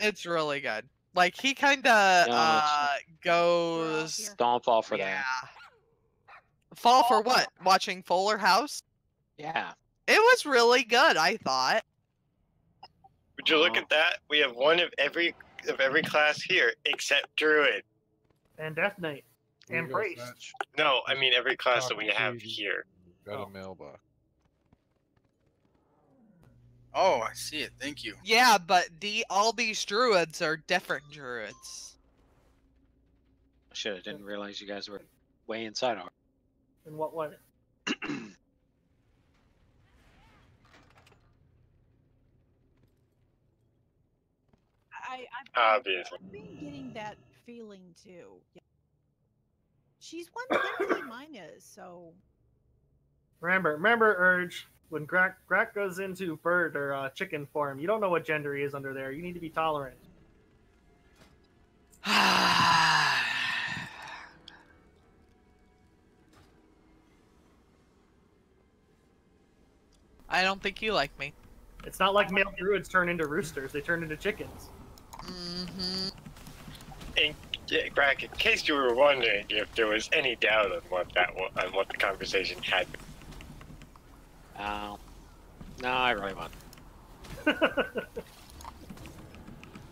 It's really good. Like he kinda No, goes. don't fall for Yeah. that. Fall for what? Watching Fuller House? Yeah. It was really good, I thought. Would you look at that? We have one of every class here except Druid. And Death Knight. And Priest. No, I mean every class that we have here. Got a mailbox. Oh, I see it. Thank you. Yeah, but all these druids are different druids. Shit, I didn't realize you guys were way inside already. In what way? Obviously. I've been getting that feeling too. Yeah. She's 120, mine is, so. Remember, Urge, when Grak goes into bird or chicken form, you don't know what gender he is under there. You need to be tolerant. I don't think you like me. It's not like male druids turn into roosters; they turn into chickens. Mm-hmm. Grak, in case you were wondering if there was any doubt on what the conversation had been. No, I really won't.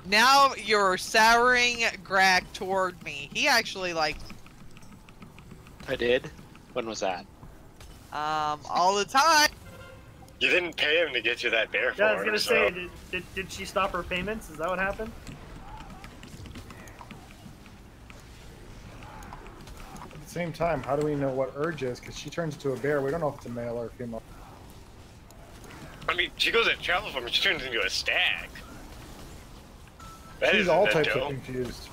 Now you're souring Grak toward me. He actually liked. I did? When was that? All the time. You didn't pay him to get you that bear Yeah, I was form, gonna so... say, did she stop her payments? Is that what happened? At the same time, how do we know what Urge is? Because she turns into a bear. We don't know if it's a male or a female. I mean, she goes in travel form and she turns into a stag. She's all types of confused.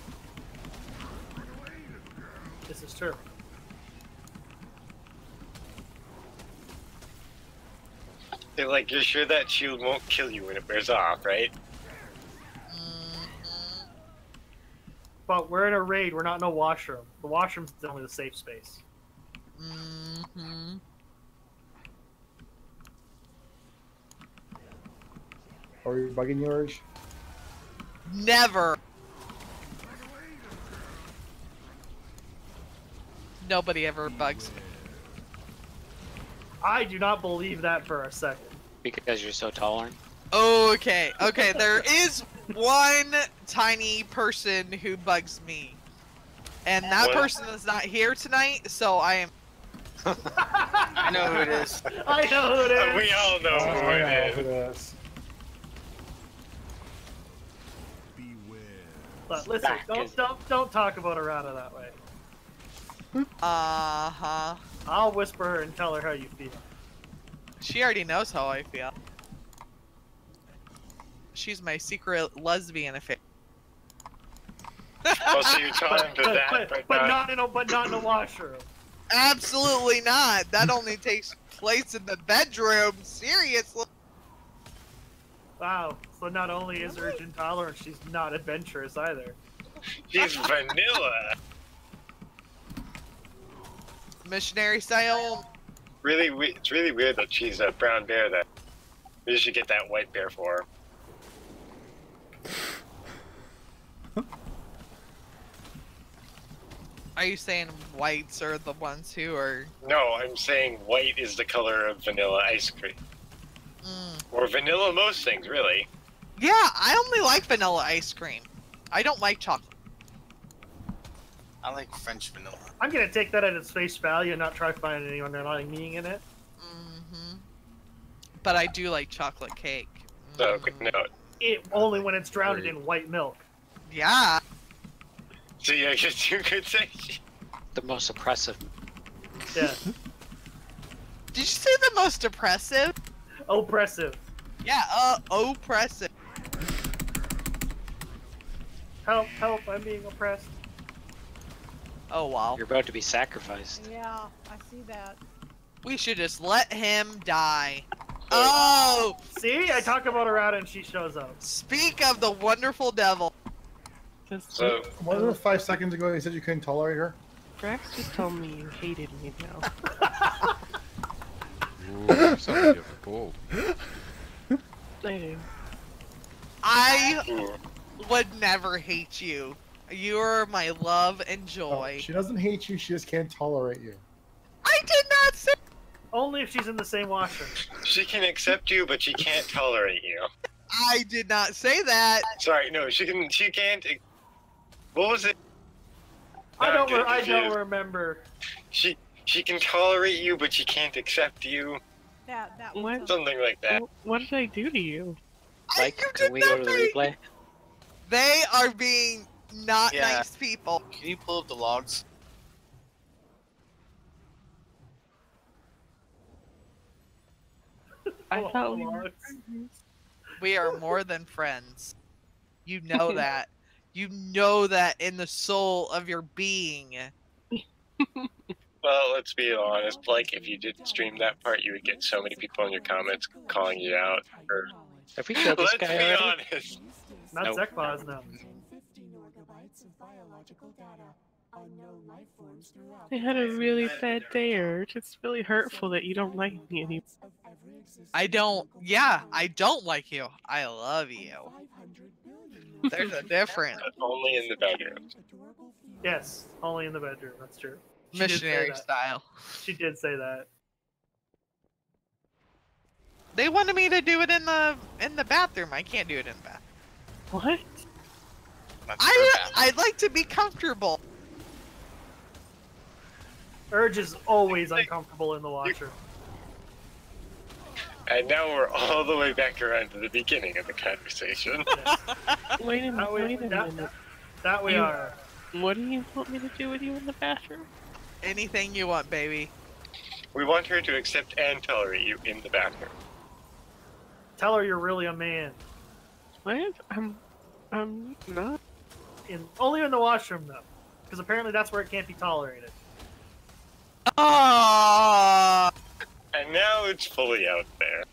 This is true. They're like, you're sure that shield won't kill you when it wears off, right? But we're in a raid. We're not in a washroom. The washroom's only the safe space. Mm-hmm. Are you bugging you, Urge? Never. Nobody ever bugs me. I do not believe that for a second. Because you're so tolerant? Okay, there is one tiny person who bugs me. And that person is not here tonight, so I am... I know who it is. I know who it is! We all know who it is. But listen, don't talk about Arata that way. Uh-huh. I'll whisper her and tell her how you feel. She already knows how I feel. She's my secret lesbian affair. Oh, so you're telling to that, but not in a washroom. Absolutely not. That only takes place in the bedroom. Seriously. Wow. So not only is Urge intolerant, she's not adventurous either. She's vanilla. Missionary style. It's really weird that she's a brown bear. That we should get that white bear for her. Are you saying whites are the ones who are... No, I'm saying white is the color of vanilla ice cream. Or vanilla most things, really. Yeah, I only like vanilla ice cream. I don't like chocolate. I like French vanilla. I'm gonna take that at its face value and not try finding any underlying meaning in it. But I do like chocolate cake. So, quick note. It only when it's drowned in white milk. Yeah. So yeah, I guess you could say the most oppressive. Yeah. Did you say the most oppressive? Oppressive. Yeah, oppressive. Help, I'm being oppressed. Oh, wow. You're about to be sacrificed. Yeah, I see that. We should just let him die. Oh! See? I talk about Arata and she shows up. Speak of the wonderful devil. So, wasn't it 5 seconds ago you said you couldn't tolerate her? Drax just told me you hated me now. Ooh, you sound like you have a cold. I do. would never hate you. You're my love and Oh, joy. she doesn't hate you. She just can't tolerate you. I did not say. Only if she's in the same washroom. She can accept you, but she can't tolerate you. I did not say that. Sorry, no, she can. She can't. What was it? I I'm don't. getting I don't confused. remember. She can tolerate you, but she can't accept you. That What? was Something like that. What did I do to you? Like, You can did we go to the nothing. replay? They are being not Yeah. nice people. Can you pull up the logs? I Oh, thought we were Lord. friends. We are more than friends. You know that. You know that in the soul of your being. Well, let's be honest. Like, if you did stream that part, you would get so many people in your comments calling you out. Or, Have we killed this let's guy be already? honest. Not Nope. Zekbaz, no. I had a really bad day, Urge. It's really hurtful that you don't like me anymore. I don't. Yeah, I don't like you. I love you. There's a difference. Only in the bedroom. Yes, only in the bedroom. That's true. She did say Missionary that. style. She did say that. They wanted me to do it in the bathroom. I can't do it in the bathroom. What? That's her bathroom. I'd like to be comfortable. Urge is always uncomfortable in the washroom. And now we're all the way back around to the beginning of the conversation. Wait a minute. That we, Wait a that, minute. that we You- are. What do you want me to do with you in the bathroom? Anything you want, baby. We want her to accept and tolerate you in the bathroom. Tell her you're really a man. What? I'm not. Only in the washroom though, because apparently that's where it can't be tolerated. Oh, And now it's fully out there.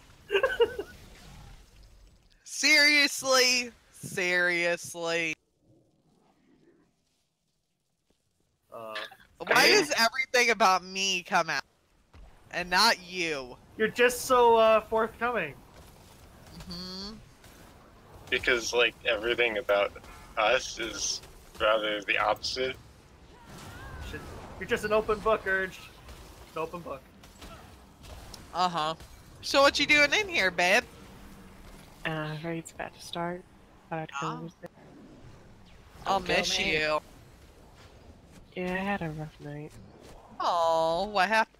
seriously, seriously. Why does everything about me come out and not you? You're just so forthcoming. Hmm. Because, like, everything about us is rather the opposite. You're just an open book, Urge. An open book. Uh-huh. So what you doing in here, babe? Raid's about to start. Thought I'd come visit. I'll Don't miss kill me. you. Yeah, I had a rough night. Oh, what happened?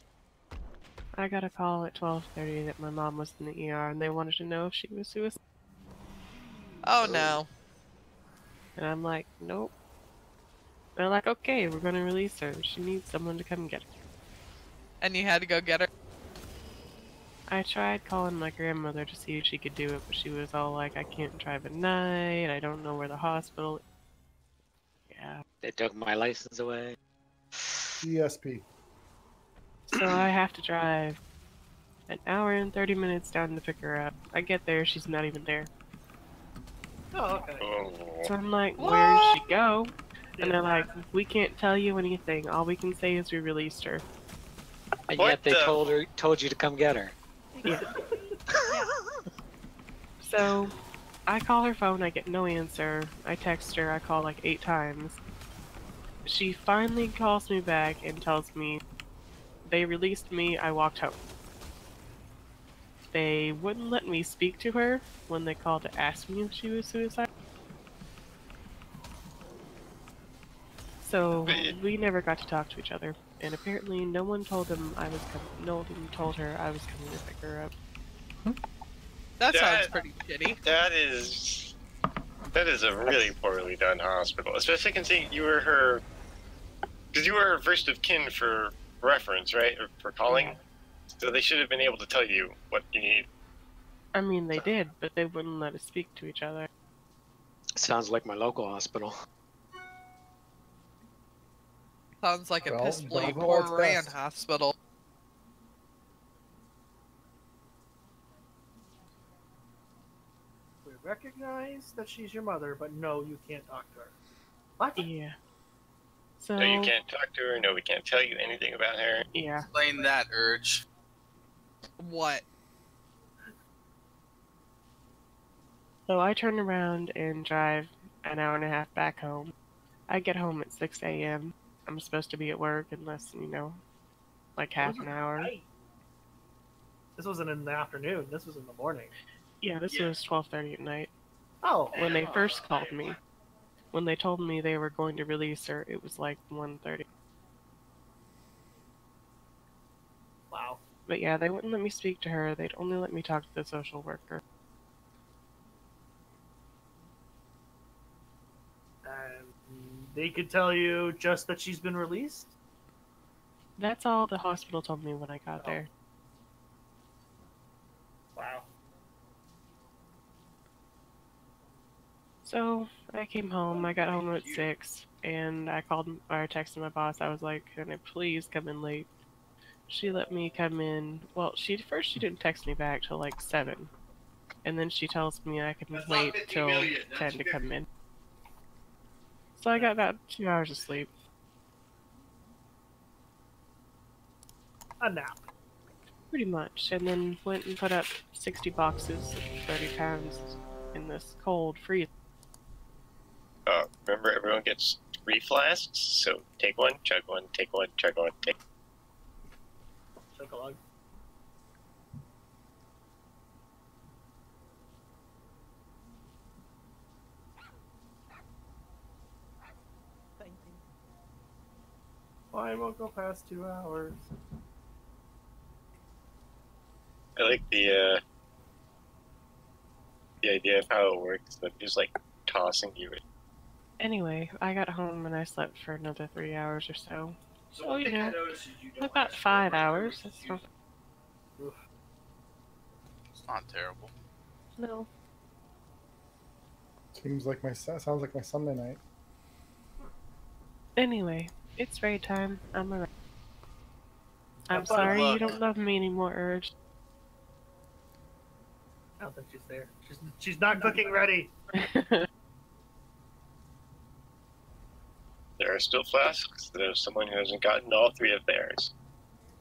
I got a call at 12:30 that my mom was in the ER and they wanted to know if she was suicidal. Oh no. And I'm like, nope. They're like, okay, we're gonna release her. She needs someone to come get her. And you had to go get her? I tried calling my grandmother to see if she could do it, but she was all like, I can't drive at night, I don't know where the hospital is. Yeah. They took my license away. ESP. So I have to drive an hour and 30 minutes down to pick her up. I get there, she's not even there. Oh, okay. So Oh. I'm like, where did she go? And they're like, we can't tell you anything. All we can say is we released her. And What yet they the- told you to come get her. Yeah. So I call her phone, I get no answer. I text her, I call like 8 times. She finally calls me back and tells me they released me, I walked home. They wouldn't let me speak to her when they called to ask me if she was suicidal. So we never got to talk to each other, and apparently no one told them I was no one told her I was coming to pick her up. That sounds That- pretty shitty. That is a really poorly done hospital, especially considering you were her, because you were her first of kin for reference, right, or for calling. So they should have been able to tell you what you need. I mean, they did, but they wouldn't let us speak to each other. Sounds like my local hospital. Sounds like a Well, pissfully don't know poor what's ran best. hospital. We recognize that she's your mother, but no, you can't talk to her. What? Yeah. So No, you can't talk to her. No, we can't tell you anything about her. yeah. Explain that, Urge. What? So I turn around and drive an hour and a half back home. I get home at 6 a.m. I'm supposed to be at work in less than, like half an hour. Night. This wasn't in the afternoon. This was in the morning. Yeah, this was 12:30 at night. Oh. When they first called me. When they told me they were going to release her, it was like 1:30. Wow. But yeah, they wouldn't let me speak to her. They'd only let me talk to the social worker. And they could tell you just that she's been released? That's all the hospital told me when I got there. Wow. So I came home. I got home at 6, and I texted my boss. I was like, "Can I please come in late?" She let me come in. Well, she didn't text me back till like 7, and then she tells me I can wait till 10 to come in. So I got about 2 hours of sleep. A nap. Pretty much, and then went and put up 60 boxes, 30 pounds, in this cold freeze. Remember, everyone gets 3 flasks, so take one, chug one, take one, chug one, take. Chug a lug. Thank you. Why won't go past 2 hours? I like the idea of how it works, but just like tossing you in. Anyway, I got home and I slept for another 3 hours or so. So, about 5 hours. That's not... It's not terrible. No. Sounds like my Sunday night. Anyway, it's raid time. I'm alright. I'm Have fun. sorry Look. you don't love me anymore, Urge. I don't think she's there. She's not cooking ready. There are still flasks. There's someone who hasn't gotten all 3 of theirs.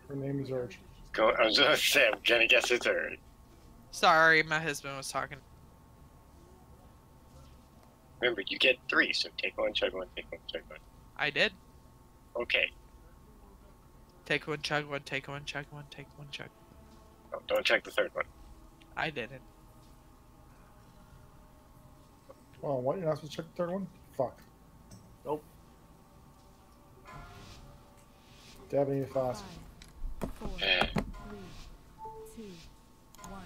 Her name is Urge. I was gonna say, I'm gonna guess it's her. Sorry, my husband was talking. Remember, you get 3, so take one, chug one, take one, chug one. I did. Okay. Take one, chug one, take one, chug one, take one, chug. Oh, don't check the 3rd one. I didn't. Oh, what? You're not supposed to check the 3rd one? Fuck. Nope. Dab any flask. 5, 4, 3, 2, 1.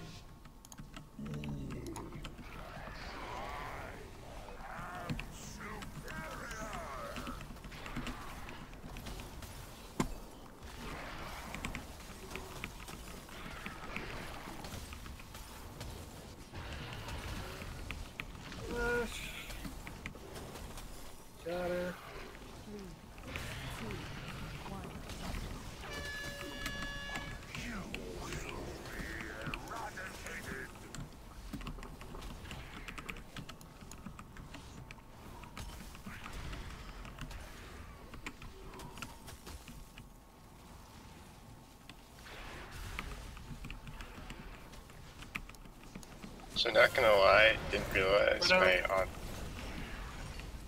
Shatter. 3, 2, 1. So not gonna lie, didn't realize No. my aunt.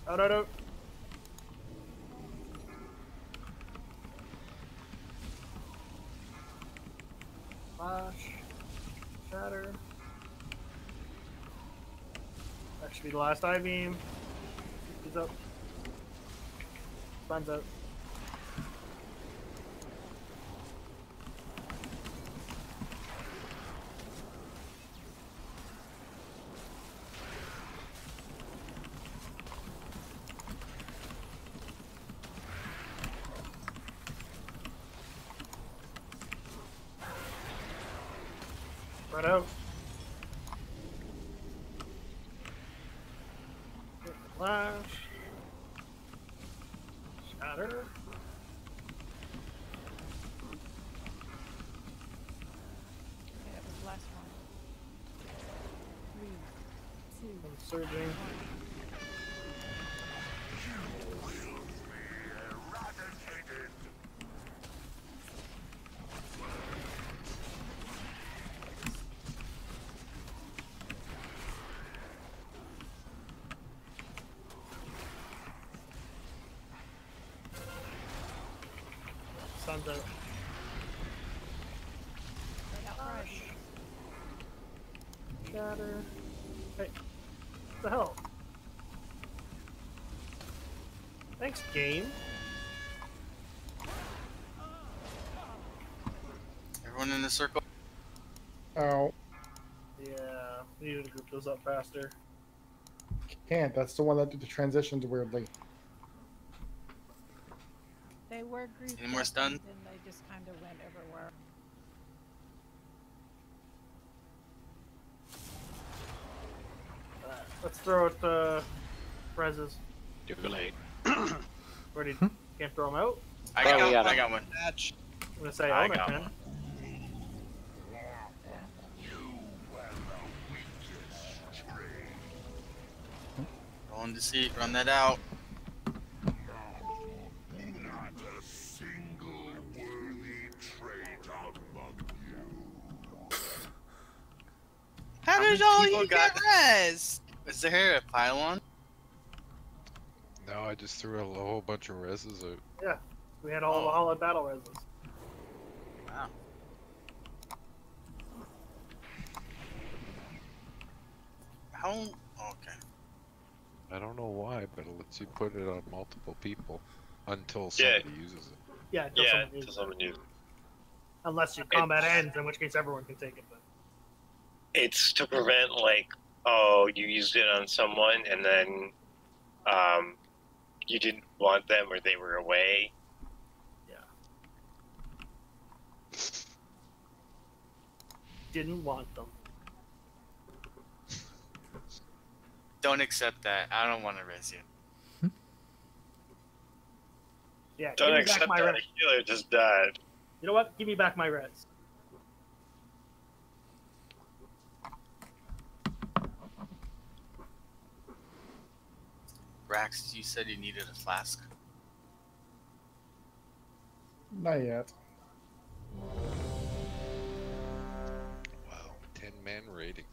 Oh, no, no. Flash. Shatter. That should be the last I-beam. He's up. Sun's out. Right out. Flash. Shatter. Okay, that was the last one. 3, 2, I'm surging. 1. John's out. Shatter. Hey. What the hell? Thanks, game. Everyone in the circle. Oh, Yeah, we need to group those up faster. can't. That's the one that did the transitions weirdly. They were grouped Any more up stun? and then they just kind of went everywhere. Let's throw out the reses. Too late. Where did can't throw them out? I Oh, got, we got I it. got one. Match. I'm gonna say I Omen got can. one. Rolling to see, run that out. How many did all people you got- get res? Is there a pylon? No, I just threw a whole bunch of reses out. Yeah, we had all the Hollow battle reses. Wow. How? Okay. I don't know why, but it lets you put it on multiple people until Yeah. somebody uses it. Yeah, until Yeah, someone to uses it. someone new. Unless your combat ends, in which case everyone can take it. But It's to prevent, like, oh, you used it on someone and then you didn't want them or they were away. didn't want them. Don't accept that. I don't want to res you. Yeah, Don't give me accept back my that res. a healer just died. You know what? Give me back my res. Rax, you said you needed a flask. Not yet. Wow, 10-man rating.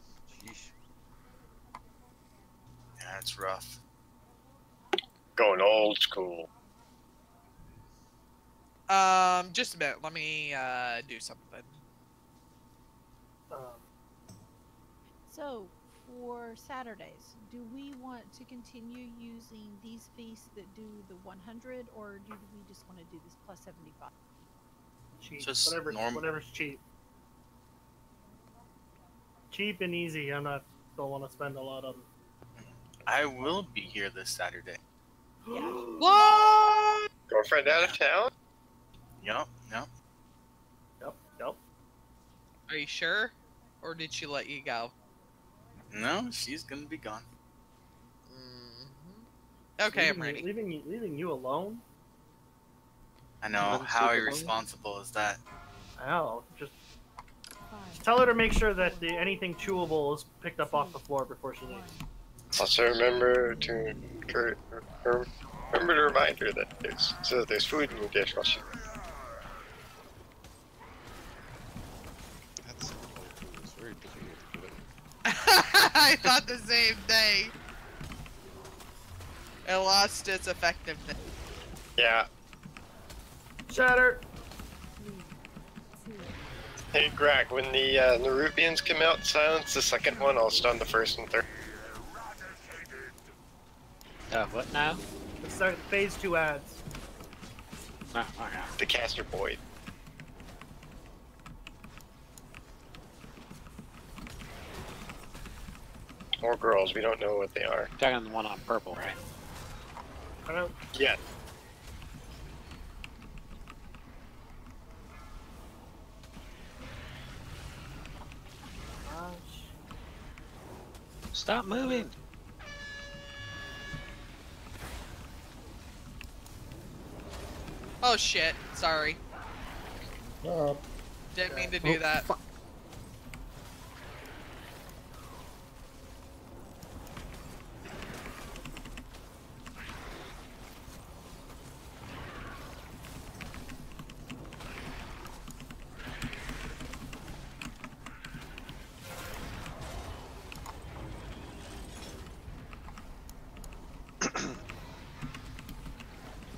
Sheesh. Yeah, that's rough. Going old school. Just a minute. Let me do something. So, for Saturdays, do we want to continue using these feasts that do the 100, or do we just want to do this plus 75? Cheap. Just Whatever's cheap. Cheap and easy. Don't want to spend a lot on. I will be here this Saturday. What? Girlfriend out of town? Yup, yup. Yep. Are you sure? Or did she let you go? No, she's gonna be gone. Okay, I'm ready. Leaving you alone? I know. Let her How sleep alone? irresponsible is that? I don't know. Just Fine. tell her to make sure that anything chewable is picked up off the floor before she leaves. Also remember to remind her that there's food in your dish while she. That's it was very difficult to put. I thought the same thing. It lost its effectiveness. Yeah. Shatter. Hey, Greg, when the Nerubians come out, silence the second one. I'll stun the first and third. What now? Let's start phase 2 ads. Oh, okay. The caster boy. Or girls, we don't know what they are. Talking the one on purple, right? I don't. Yeah. Stop moving! Oh shit, sorry. Didn't mean to do that. Fuck.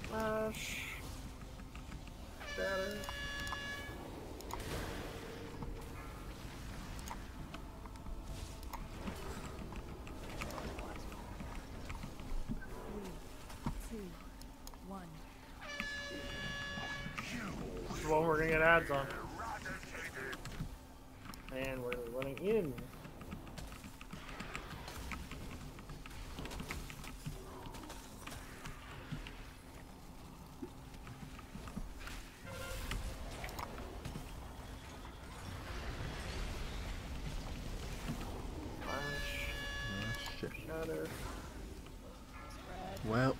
Flash. Shatter. ads on. And we're running in. Shit. Shatter. Well.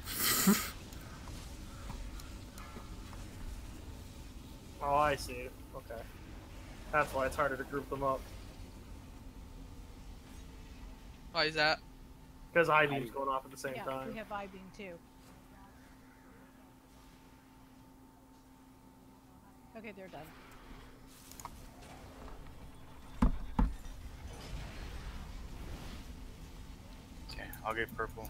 Oh, I see. Okay. That's why it's harder to group them up. Why is that? Because I-beam's going off at the same Yeah, time. we have I-beam too. Okay, they're done. Okay, I'll get purple.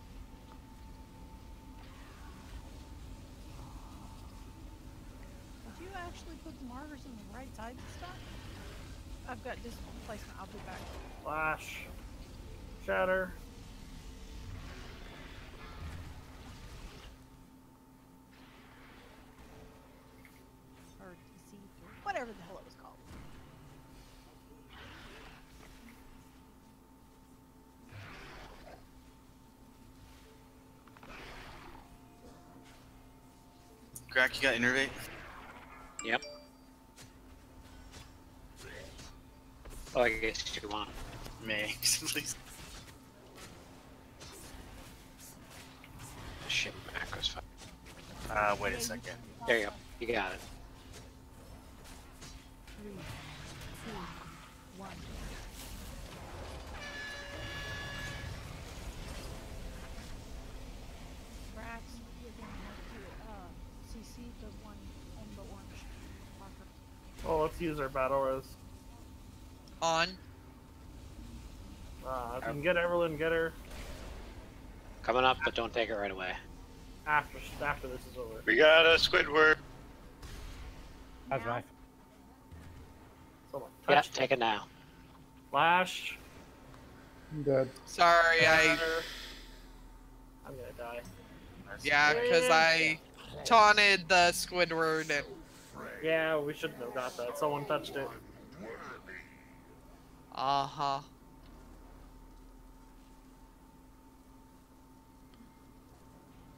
Did you actually put the markers on the right side this time? I've got displacement. I'll be back. Flash. Shatter. Or DC, whatever the hell it was called. Crack, you got innervate? Yep. Oh, I guess you want. May, please. Shit, back was fine. Wait a second. There you go. You got it. 3, 2, 1. Brax, you're gonna have to CC the one on the orange marker. Oh, let's use our battle res. On. If you can get Everlyn, get her Coming up, but don't take it right away. after this is over. We got a Squidward. That's right. Someone Yeah, touched take it now. Flash. I'm dead. Sorry, I'm gonna die. yeah, because I taunted the Squidward and Yeah, we shouldn't have got that. Someone touched it. uh-huh.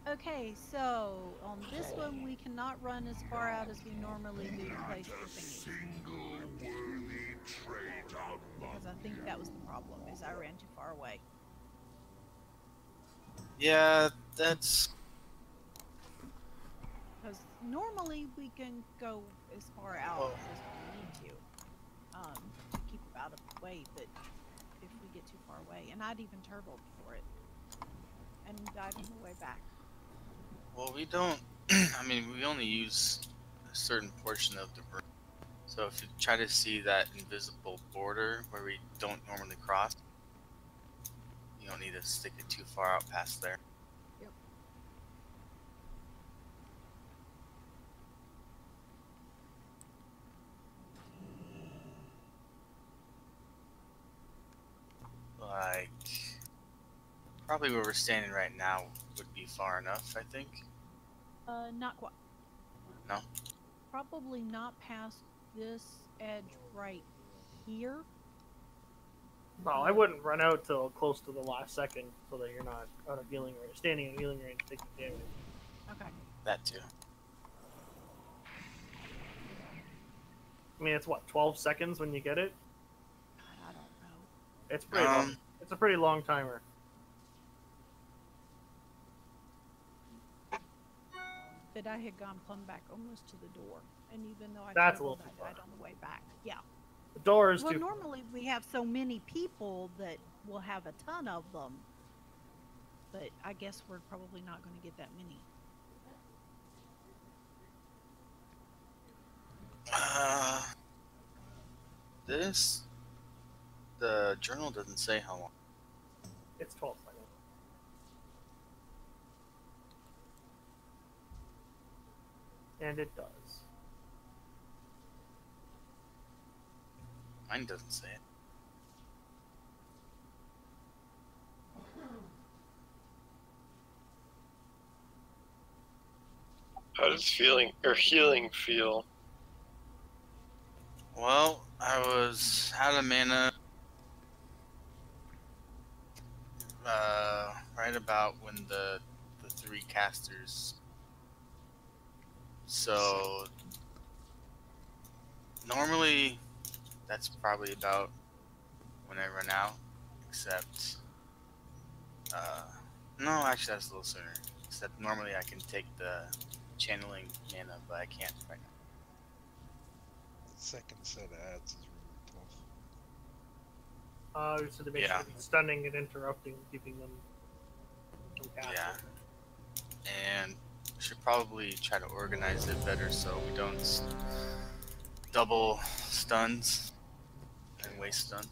Okay, so on this one we cannot run as far out as we normally do to place the thingies. Because I think that was the problem, is I ran too far away. Yeah, that's... Because normally we can go as far out as we need to keep it out of the way, but if we get too far away, and I'd even turboed for it, and died on the way back. Well, we don't... I mean, we only use a certain portion of the room. So if you try to see that invisible border where we don't normally cross, you don't need to stick it too far out past there. Yep. Like... Probably where we're standing right now would be far enough, I think. Not quite. No? Probably not past this edge right here. No, I wouldn't run out till close to the last second so that you're not out of healing range, standing in healing range, taking damage. Okay. That too. I mean, it's what, 12 seconds when you get it? I don't know. It's pretty long. It's a pretty long timer. That I had gone plumb back almost to the door, and even though I That's a turboed, little too I died on the way back. Yeah. The door is Well, too. normally we have so many people that we'll have a ton of them, but I guess we're probably not going to get that many. The journal doesn't say how long. It's 12 seconds. And it does. Mine doesn't say it. How does healing feel? Well, I was out of mana right about when the three casters. So normally that's probably about when I run out. Except, no, actually that's a little sooner. Except normally I can take the channeling mana, but I can't right now. The second set of ads is really tough. So to make sure stunning and interrupting, keeping them from casting. Yeah. And we should probably try to organize it better so we don't double stuns and waste stun.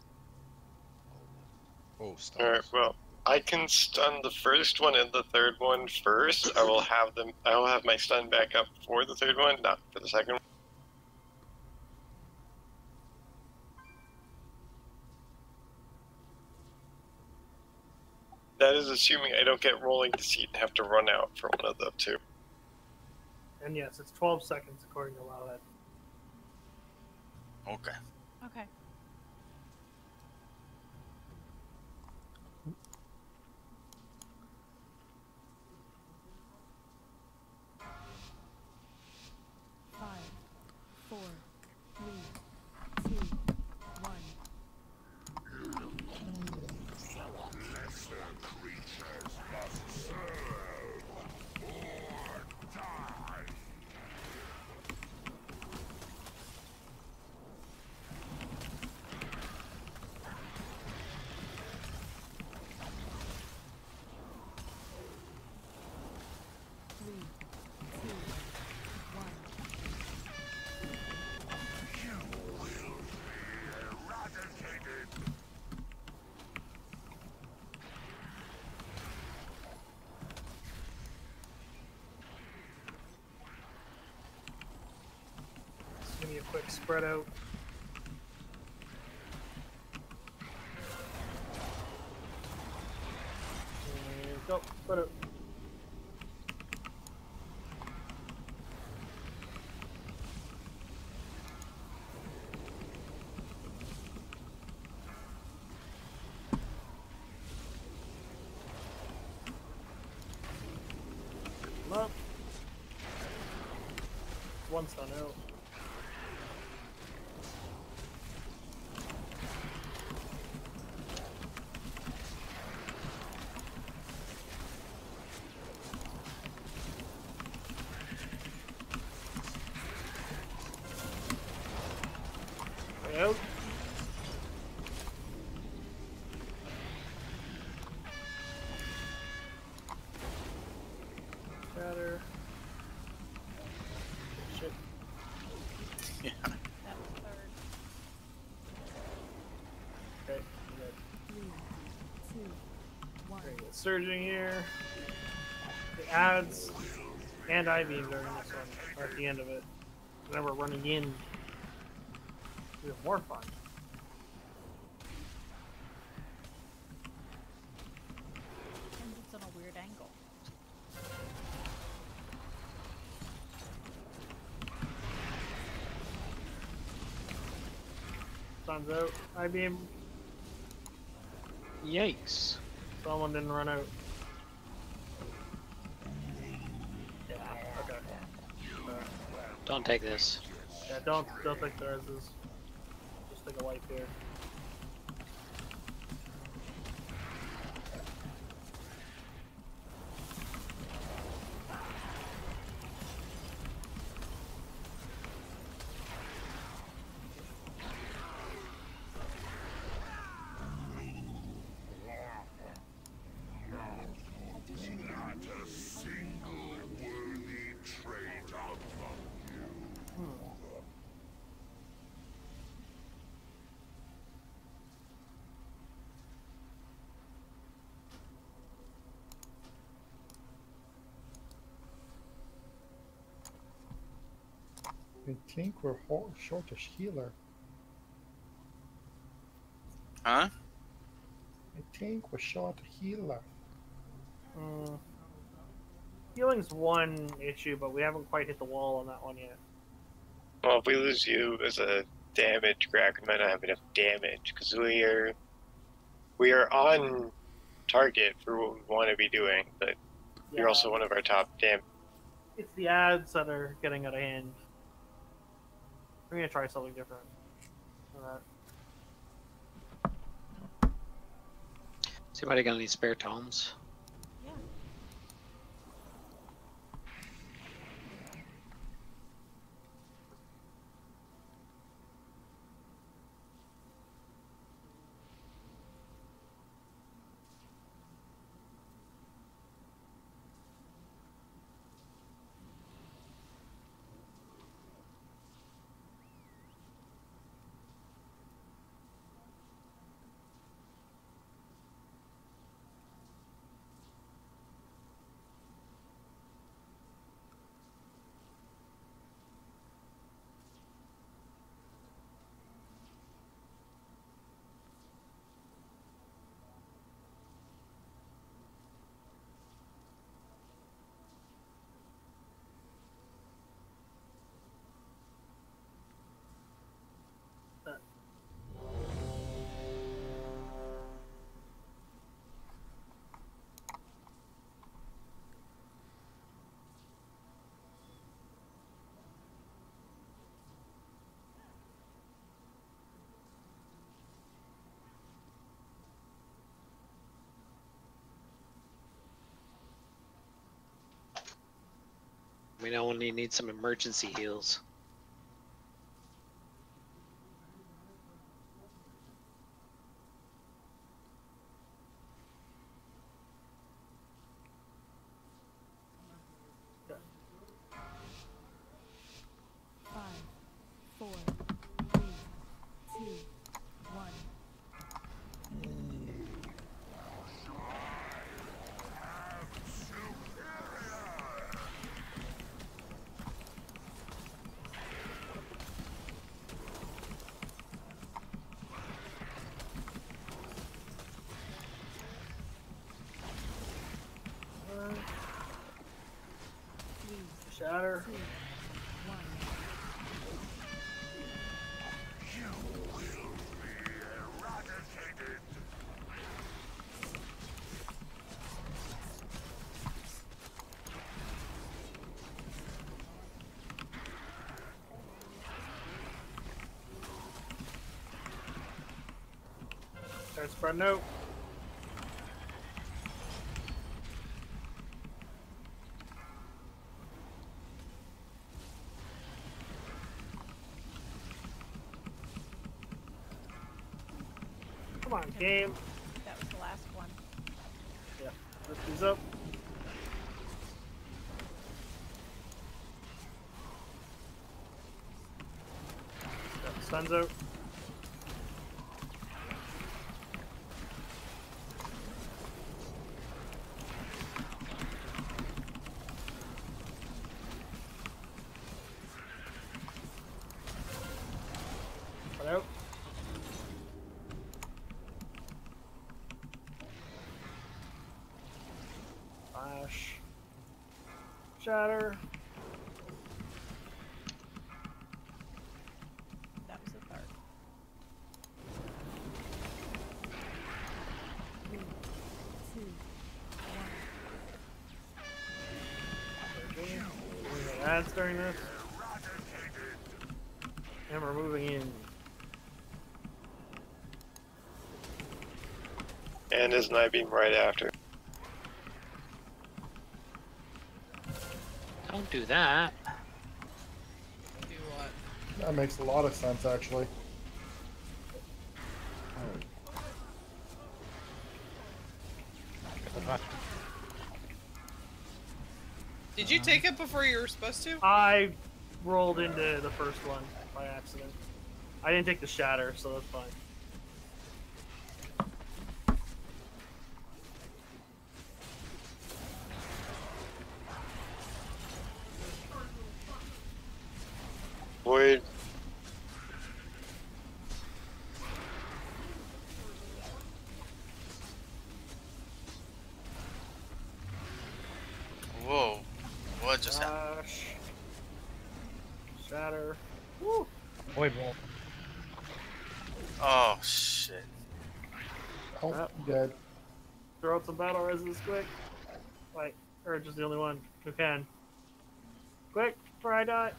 Oh, stuns. Alright, well, I can stun the first one and the third one first. I will have my stun back up for the third one, not for the second one. That is assuming I don't get rolling deceit and have to run out for one of the two. And yes, it's 12 seconds according to Wowhead. Okay. Okay. Five, 4, 3, 2, 1. Just give me a quick spread out. And go, spread out. Up. One stun out. Out. Shatter. Shit. Yeah. That was third. Okay, good. 3, 2, 1. Very good. Surging here. The ads and I-beam during this one, or at the end of it. And then we're running in. We have more fun. And it's on a weird angle. Sun's out. I-beam. Yikes. Someone didn't run out. Yeah, okay. Don't take this. Yeah, don't think there is. Just take a wipe here. I think we're short a healer. Huh? I think we're short a healer. Healing's one issue, but we haven't quite hit the wall on that one yet. Well, if we lose you as a damage. Crack might not have enough damage because we are on target for what we want to be doing, but you're also one of our top damage. It's the ads that are getting out of hand. I'm gonna try something different. Alright. Has anybody got any spare tomes? Yeah. We know when you need some emergency heals. Shatter. Start spreading out. Come on, game. That was the last one. Yeah, lift these up. Got the stuns out. Put out. Flash. Shatter. That was the third. Ads during this. And we're moving in. And his night beam right after. Don't do that. Do what? That makes a lot of sense, actually. Did you take it before you were supposed to? I rolled into the first one by accident. I didn't take the shatter, so that's fine. Void. Whoa. What just happened? Flash. Shatter. Woo. Void wall. Oh shit. Oh, Yep. dead. Throw out some battle resistance quick. Like, or just the only one who can. Quick, before I die.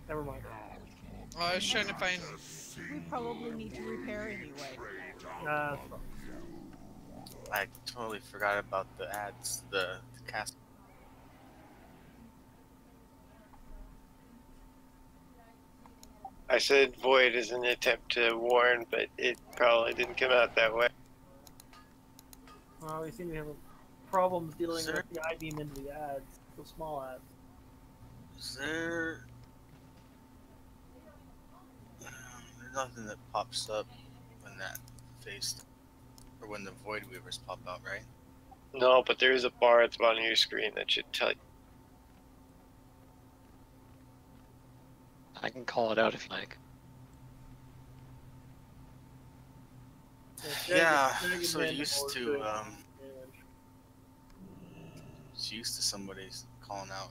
Never mind. Oh, I was trying to find. We probably need to repair anyway. I totally forgot about the ads, the cast. I said void as an attempt to warn, but it probably didn't come out that way. Well, we seem to have problems dealing Sir? with the I-beam into the ads, the small ads. Is there? There's nothing that pops up when that face, or when the void weavers pop out, right? No, but there is a bar at the bottom of your screen that should tell you. I can call it out if you like. Yeah, so used to somebody calling out.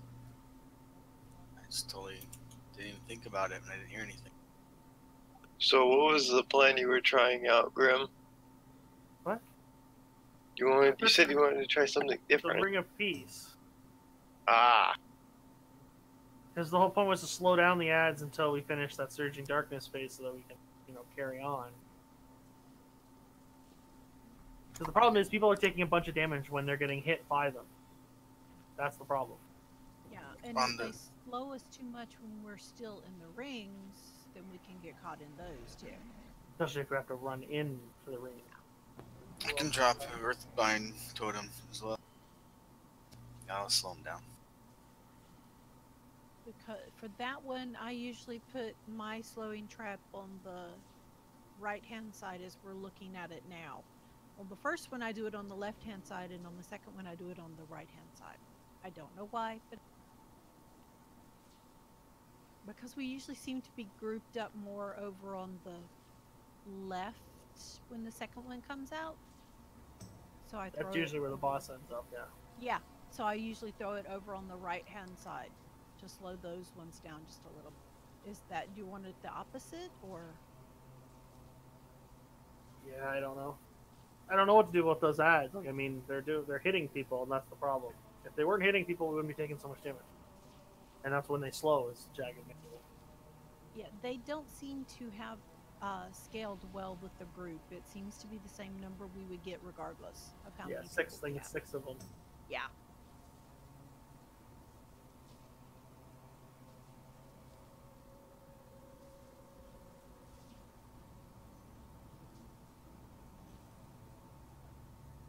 I just totally didn't even think about it, and I didn't hear anything. So what was the plan you were trying out, Grim? What? You said you wanted to try something The different. Ring of Peace. Ah. Because the whole point was to slow down the ads until we finish that Surging Darkness phase so that we can, carry on. Because the problem is people are taking a bunch of damage when they're getting hit by them. That's the problem. Yeah, and if they slow us too much when we're still in the rings, then we can get caught in those too. Especially if we have to run in for the ring. I can drop an Earthbind totem as well. That'll slow them down. Because for that one, I usually put my slowing trap on the right-hand side as we're looking at it now. On the first one, I do it on the left-hand side, and on the second one, I do it on the right-hand side. I don't know why, but because we usually seem to be grouped up more over on the left when the second one comes out. So I throw That's usually where the boss ends up, yeah. Yeah, so I usually throw it over on the right-hand side to slow those ones down just a little. Is that, do you want it the opposite, or? Yeah, I don't know. I don't know what to do with those ads. Like, I mean, they're hitting people, and that's the problem. If they weren't hitting people, we wouldn't be taking so much damage. And that's when they slow, is jagged metal. Yeah, they don't seem to have scaled well with the group. It seems to be the same number we would get regardless of how many people we have. 6 of them. Yeah.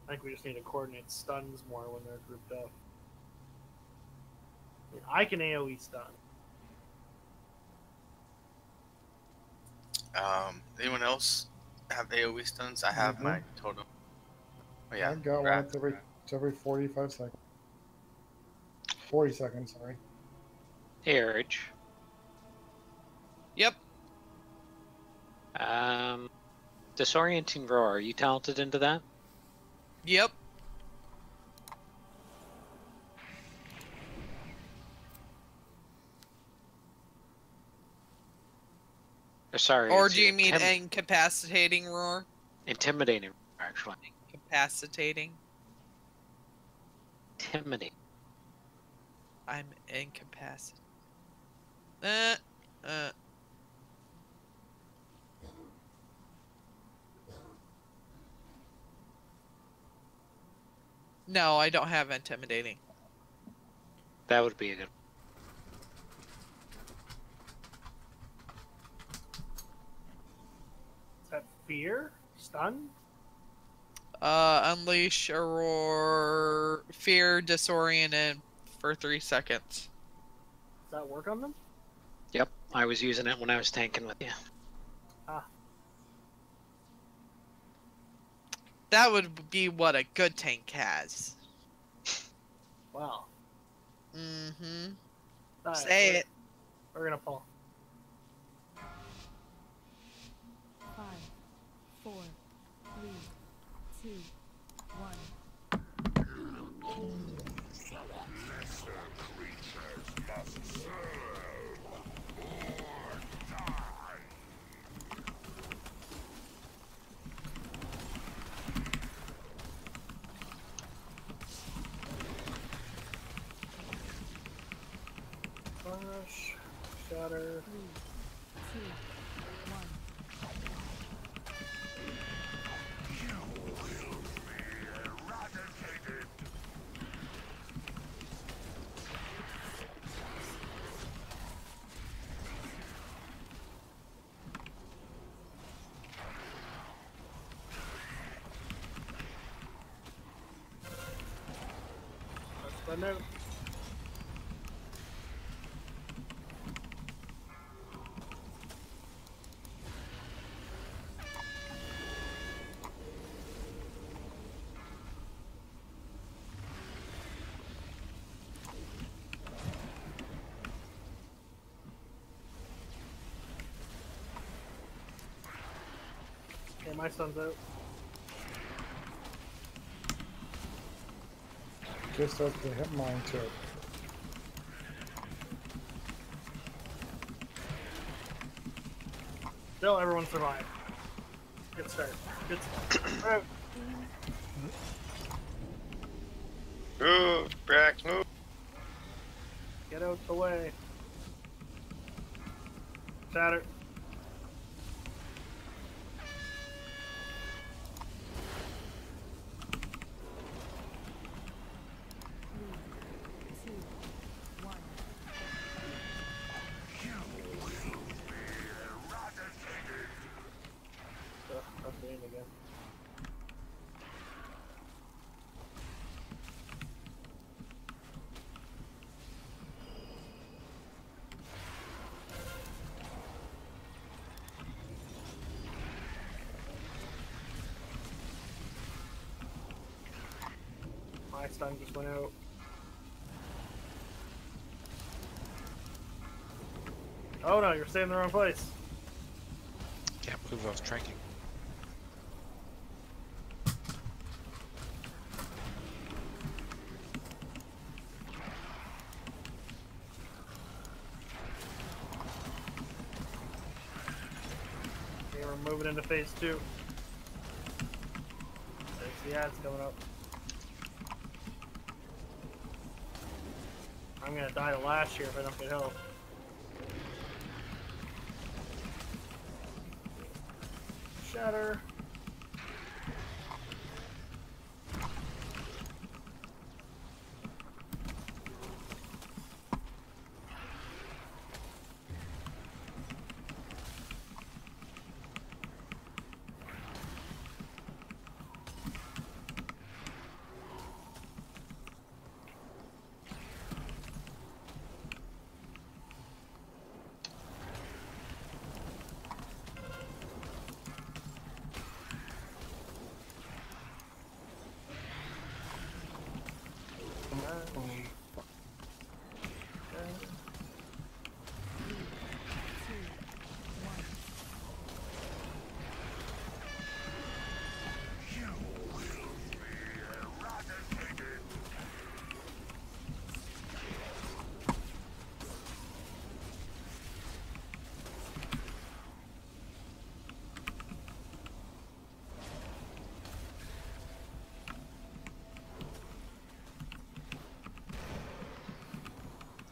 I think we just need to coordinate stuns more when they're grouped up. I mean, I can AoE stun. Anyone else have AoE stuns? I have my totem. Oh yeah. I got one. It's every 45 seconds. 40 seconds, sorry. Hey, Urge. Yep. Disorienting Roar, are you talented into that? Yep. Sorry. Or do you mean incapacitating roar? Intimidating, actually. Incapacitating. Intimidating. I'm incapacitated. No, I don't have intimidating. That would be a good. Is that fear? Stun? Unleash a roar, fear, disoriented for 3 seconds. Does that work on them? Yep, I was using it when I was tanking with you. Ah. That would be what a good tank has. Wow. Mm-hmm. Right, Say it. We're gonna pull. 5, 4, 3, 2, 1. Crash. Shatter. 3, 2, 1. That's the note. Okay, my son's out. Just as to hit mine too. Still, everyone survived. Good start. Good start. Alright. Move, Brax, move. Get out the way. Shatter. Tough game again. My stun just went out. Oh no, you're staying in the wrong place. Can't move, I was tranking. Okay, we're moving into phase 2. There's the ads coming up. I'm gonna die to last here if I don't get help. Shatter.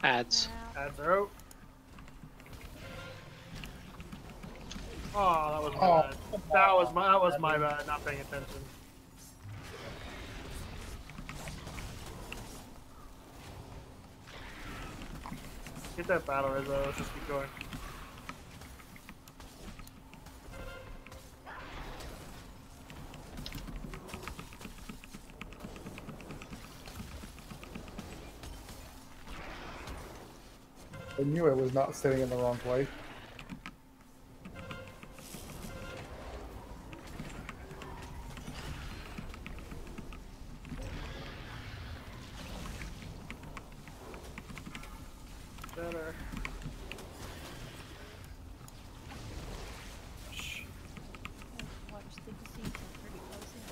Ads. Ads are out. Oh, that was my bad. That was my bad, not paying attention. Get that battle Rizzo, let's just keep going. I knew I was not sitting in the wrong place. Better. Watch the deceits are pretty close in.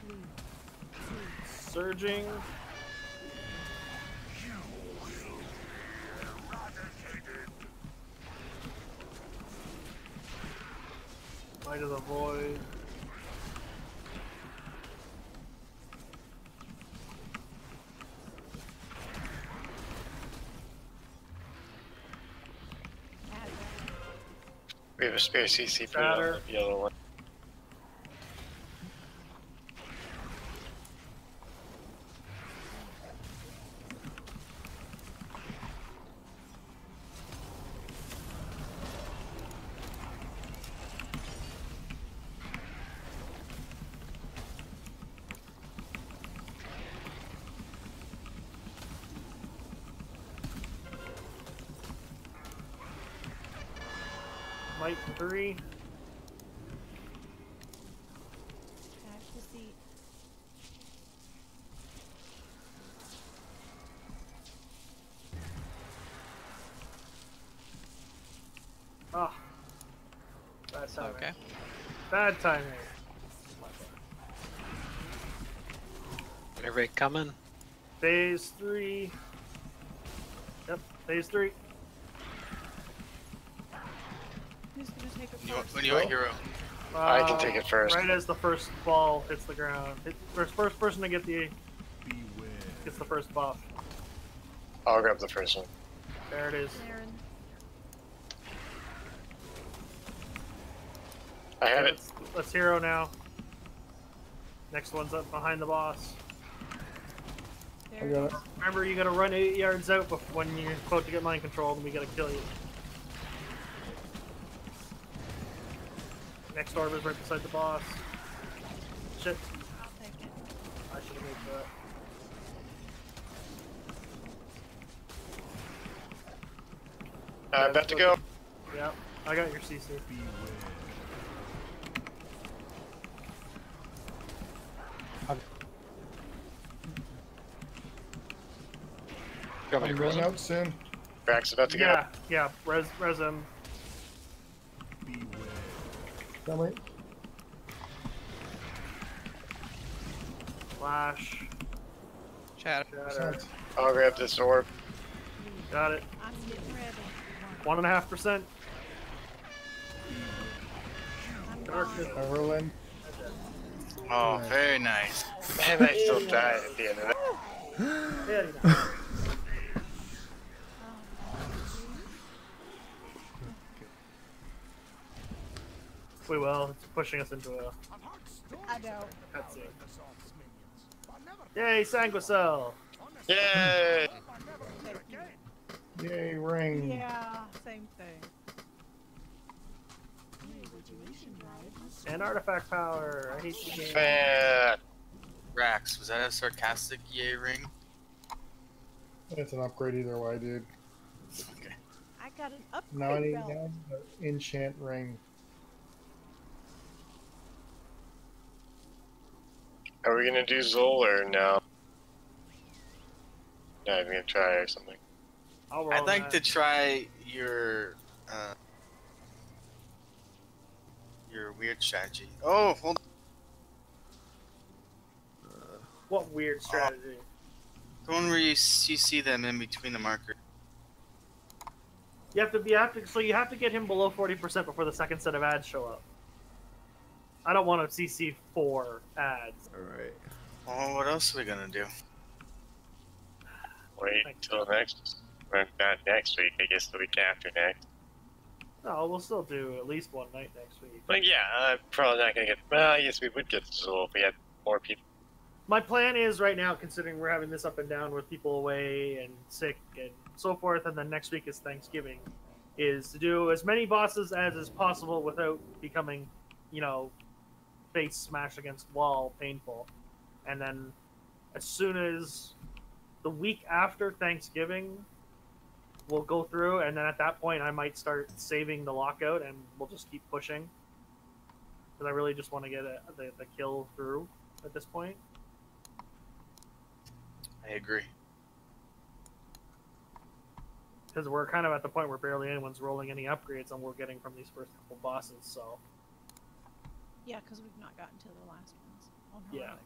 3, 2, Surging. Light of the void. We have a spare CC for Shatter. the yellow one. Might 3. Cash the seat. Ah. Bad timing. Okay. Bad timing. Everybody coming? Phase 3. Yep, phase 3. Who's gonna take it When first? you want hero? I can take it first. Right as the first ball hits the ground. First person to get the gets the first buff. I'll grab the first one. There it is. Aaron. I have it. Let's hero now. Next one's up behind the boss. I There got it it. is. Remember, you gotta run 8 yards out when you're supposed to get mind control, and we gotta kill you. Next orb is right beside the boss. Shit, I'll take it. I should have made that. I'm about to go. Yeah, I got your CC. Got me I'm going risen? out soon. Rack's about to go. Yeah, res him. Tell me. Flash. Chat. Shatter. I'll grab this orb. Got it. I'm getting ready. 1.5%. I'm Darkness. gone. I roll in. Oh, very nice. And I still die at the end of that. Very nice. We will. It's pushing us into a I know. cutscene. Yay, Sanguicel! Yay! Yay, ring. Yeah, same thing. And artifact power. I hate the game. Fan. Rax, was that a sarcastic yay ring? It's an upgrade either way, dude. Okay. I got an upgrade Now I need belt. an enchant ring. Are we gonna do Zol or no? Yeah, I'm gonna try or something. I'll roll I'd like that. to try your weird strategy. Oh, hold on. What weird strategy? The one where you see them in between the marker. You have to get him below 40% before the second set of ads show up. I don't want to CC 4 ads. Alright. Oh, what else are we gonna do? Wait until next. Or not next week, I guess the week after next. No, we'll still do at least one night next week. But yeah, I'm probably not gonna get. Well, I guess we would get Zol if we had more people. My plan is right now, considering we're having this up and down with people away and sick and so forth, and then next week is Thanksgiving, is to do as many bosses as is possible without becoming, face smash against wall painful. And then as soon as the week after Thanksgiving, we'll go through, and then at that point I might start saving the lockout and we'll just keep pushing. Because I really just want to get the kill through at this point. I agree. Because we're kind of at the point where barely anyone's rolling any upgrades and we're getting from these first couple bosses, so. Yeah, because we've not gotten to the last ones. On Yeah. heroic.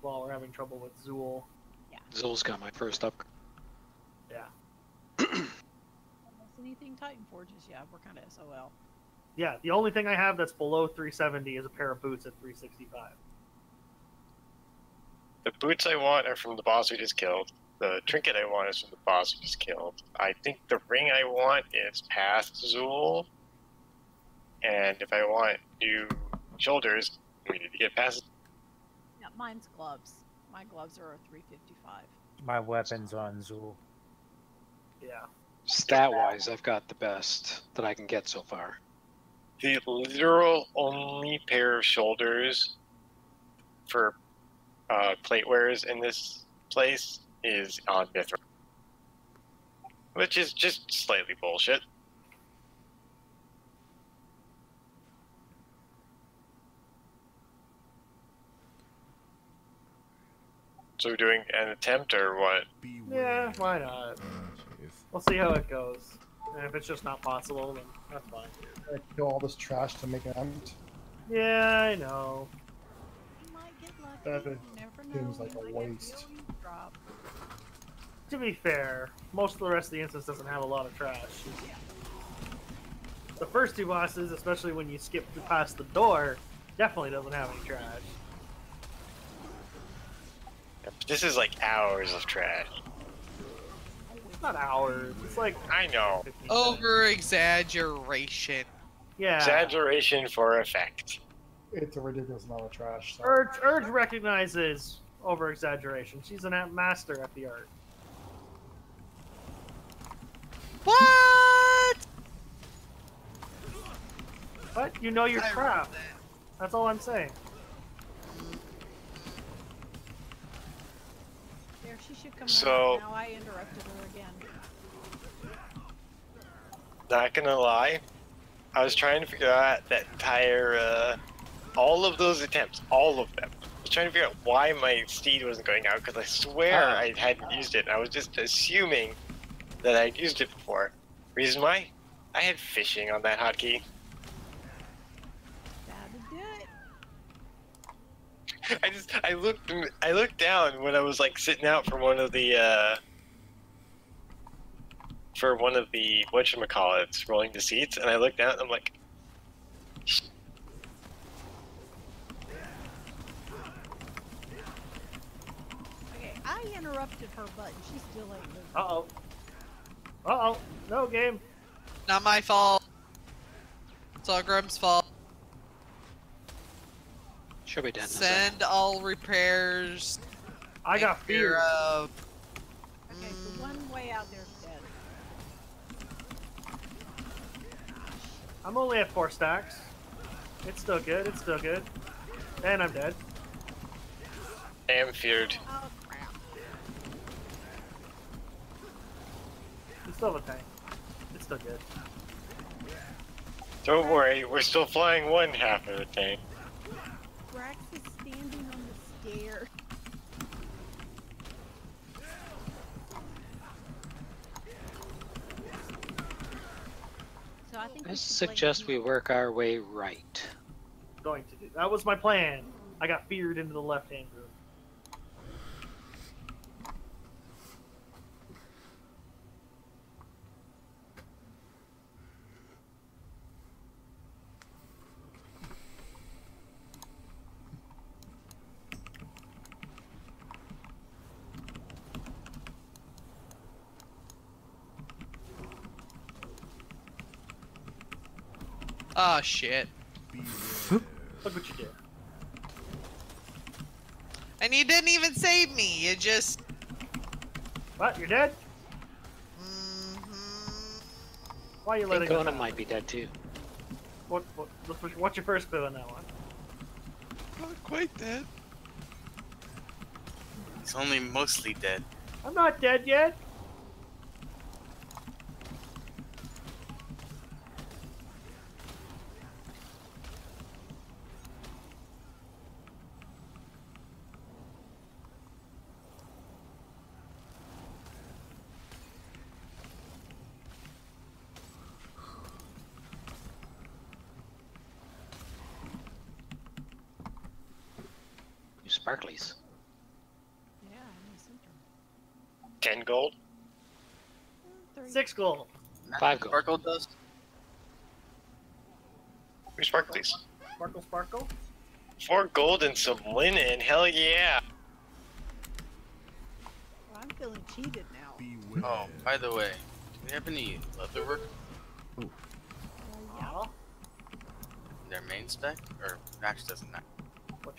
Well, we're having trouble with Zool. Zol's got my first up. Yeah. Unless anything Titan Forges, yeah, we're kind of SOL. Yeah, the only thing I have that's below 370 is a pair of boots at 365. The boots I want are from the boss we just killed. The trinket I want is from the boss we just killed. I think the ring I want is past Zool. and if I want new shoulders, we need to get past. Yeah, mine's gloves. My gloves are a 355. My weapon's on Zool. Yeah. Stat-wise, I've got the best that I can get so far. The literal only pair of shoulders for plate wearers in this place is on Mithril, which is just slightly bullshit. So we're doing an attempt or what? Yeah, why not? We'll see how it goes. And if it's just not possible, then that's fine. I kill all this trash to make an attempt. Yeah, I know. You might get lucky. That You never know. seems like You a might get waste. real drop. To be fair, most of the rest of the instance doesn't have a lot of trash. The first two bosses, especially when you skip past the door, definitely doesn't have any trash. This is like hours of trash. It's not hours. It's like I know. 15 minutes. Over exaggeration. Yeah. Exaggeration for effect. It's a ridiculous amount of trash. So. Urge recognizes over exaggeration. She's an master at the art. What? But you know your I crap. read that. That's all I'm saying. There, she should come So- out. Now I interrupted her again. Not gonna lie, I was trying to figure out that entire, all of those attempts, all of them. I was trying to figure out why my steed wasn't going out, because I swear I hadn't used it. I was just assuming that I'd used it before. Reason why? I had fishing on that hotkey. Gotta do it. I looked down when I was like sitting out for one of the whatchamacallits, rolling the seats, and I looked down and I'm like, Okay, I interrupted her, but she still ain't moving. Uh-oh. Uh-oh. No game. Not my fault. It's all Grum's fault. Should be done. in a Send all repairs. I got Take care fear. of. Okay, the one way out there's dead. I'm only at 4 stacks. It's still good. It's still good. And I'm dead. I am feared. Oh crap. You still have a tank. It's still good. Don't worry, we're still flying one half of the tank. Brax is standing on the stair. So I think I we should suggest we work our way right. Going to do. That was my plan. I got feared into the left-hand room. Oh shit. Look what you did. And you didn't even save me. You just. What? You're dead? Why are you I letting think him Conan out? might be dead too. What's your first clue on that one? Not quite dead. He's only mostly dead. I'm not dead yet. You sparklies. Yeah, in the center. 10 gold? 3. 6 gold. 5 gold. Sparkle dust. Where's sparklies? Sparkle, sparkle. 4 gold and some linen, hell yeah! Well, I'm feeling cheated now. Oh, by the way, do we have any leather work? Yeah. their main spec, or actually doesn't matter.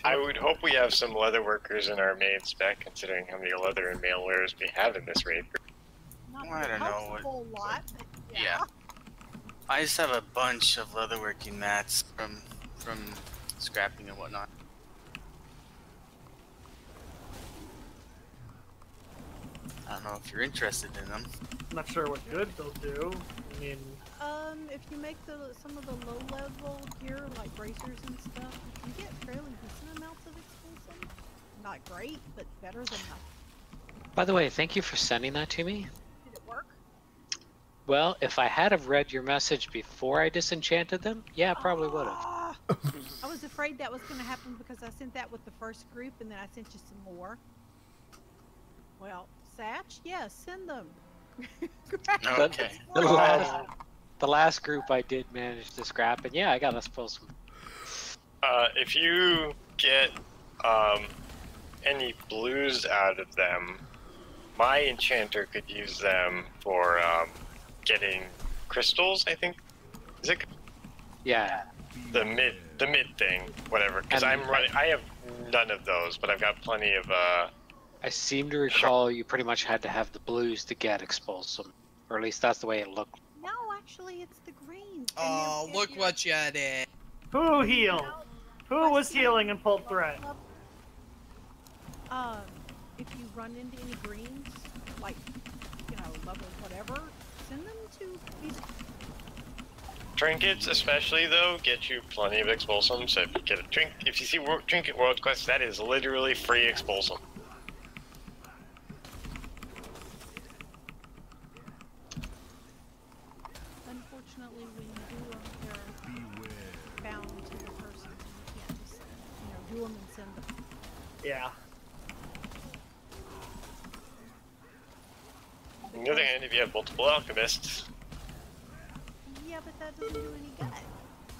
I would hope we have some leather workers in our main spec, considering how many leather and mail wearers we have in this raid. Not I that it don't helps know a whole lot, but Yeah. I just have a bunch of leatherworking mats from scrapping and whatnot. I don't know if you're interested in them. I'm not sure what good they'll do. I mean, if you make some of the low-level gear, like bracers and stuff, you can get fairly decent amounts of explosive. Not great, but better than nothing. By the way, thank you for sending that to me. Did it work? Well, if I had have read your message before I disenchanted them, yeah, I probably would have. I was afraid that was going to happen because I sent that with the first group, and then I sent you some more. Well, Satch, yeah, send them. Okay. The last group I did manage to scrap, and yeah, I got us pull some. If you get any blues out of them, my enchanter could use them for getting crystals. I think is it? Yeah. The mid thing, whatever. Because I have none of those, but I've got plenty of. I seem to recall you pretty much had to have the blues to get expulsum, or at least that's the way it looked. No, actually, it's the greens. Oh, look what you did. who healed? Who was healing and pulled threat? If you run into any greens, like, level whatever, send them to these. Trinkets, especially though, get you plenty of expulsum. So if you get a if you see trinket world quest, that is literally free expulsum. Unfortunately, when you do them, they're bound to the person. You can't just, do them and send them. Yeah. On the other hand, if you have multiple alchemists, Yeah, but that doesn't do any good.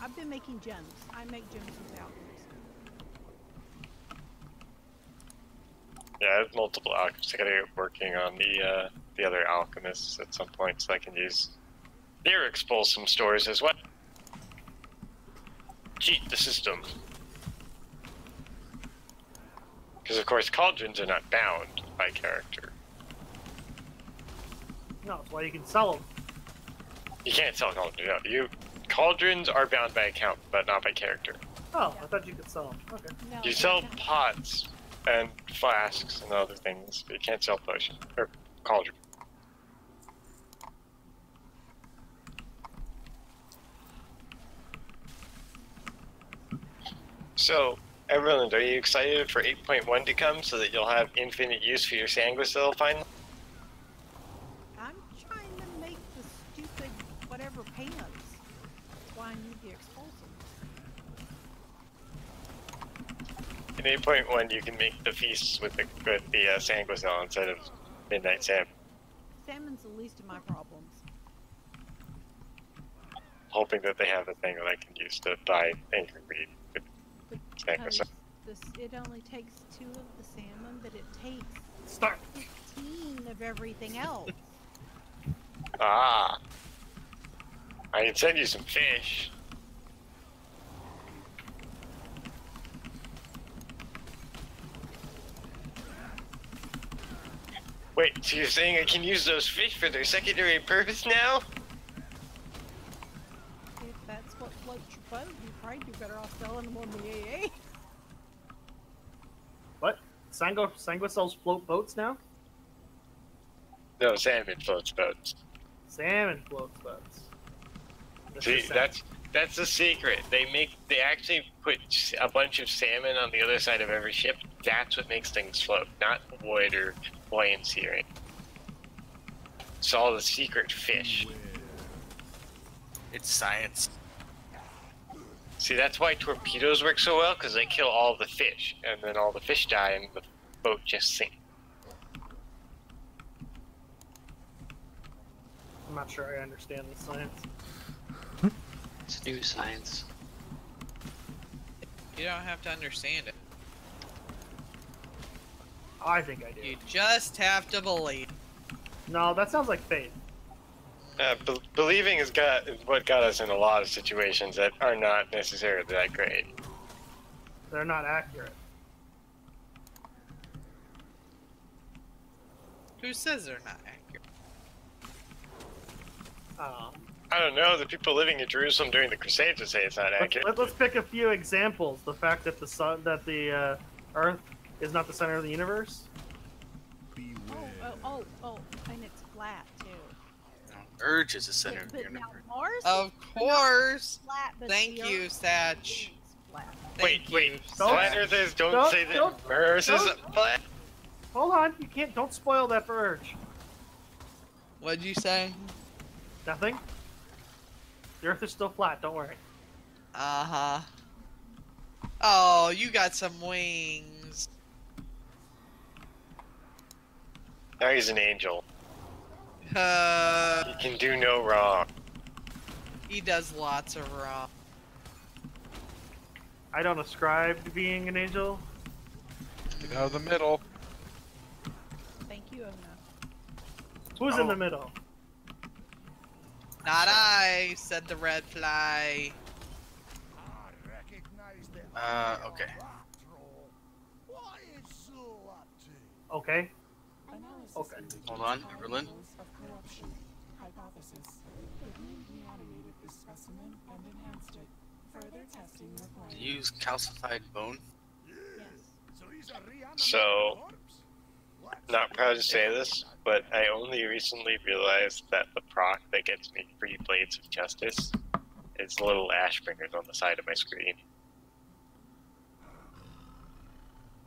I've been making gems. I make gems with alchemists. yeah, I have multiple alchemists. I gotta get working on the other alchemists at some point, so I can use their expulsum stores as well. Cheat the system. Because of course, cauldrons are not bound by character. No, that's why you can sell them. You can't sell cauldrons. No, cauldrons are bound by account, but not by character. Oh, I thought you could sell them. Okay. No, You sell pots and flasks and other things, but you can't sell potions or cauldron. So, Everland, are you excited for 8.1 to come so that you'll have infinite use for your Sanguisil finally? I'm trying to make the stupid whatever pants. That's why I need the expulsum. In 8.1, you can make the feasts with the Sanguisil instead of Midnight Salmon. Salmon's the least of my problems. Hoping that they have a thing that I can use to buy angry weed with Because Sanguisil. it only takes 2 of the salmon, but it takes Start. 15 of everything else. Ah. I can send you some fish. Wait, so you're saying I can use those fish for their secondary purpose now? If that's what floats your boat, you'd probably be better off selling them on the AA. What? Sanguisil's float boats now? No, salmon floats boats. Salmon floats boats. See, that's the secret. They actually put a bunch of salmon on the other side of every ship. That's what makes things float, not wood or buoyancy or anything. It's all the secret fish. It's science. See, that's why torpedoes work so well, because they kill all the fish, and then all the fish die and the boat just sinks. I'm not sure I understand the science. It's new science. You don't have to understand it. I think I do. You just have to believe. No, that sounds like faith. Believing is what got us in a lot of situations that are not necessarily that great. They're not accurate. Who says they're not accurate? I don't know. The people living in Jerusalem during the Crusades would say it's not accurate. Let's pick a few examples. The fact that the Earth is not the center of the universe. Oh, and it's flat too. Urge is the center of the But universe. now Mars Of course. flat, but Thank the you, Earth Satch. is flat. Thank you, Wait. Satch. Flat Earthers don't say that Mars is flat. Hold on, don't spoil that for Urge. What'd you say? Nothing. The Earth is still flat. Don't worry. Uh-huh. Oh, you got some wings. Now he's an angel. He can do no wrong. He does lots of wrong. I don't ascribe to being an angel. Get out of the middle. Thank you, Ona. Who's in the middle? Not I, said the red fly. Okay. Okay. Okay. Hold on, Berlin. Use calcified bone. So, not proud to say this, but I only recently realized that the proc that gets me free Blades of Justice is little Ashbringers on the side of my screen.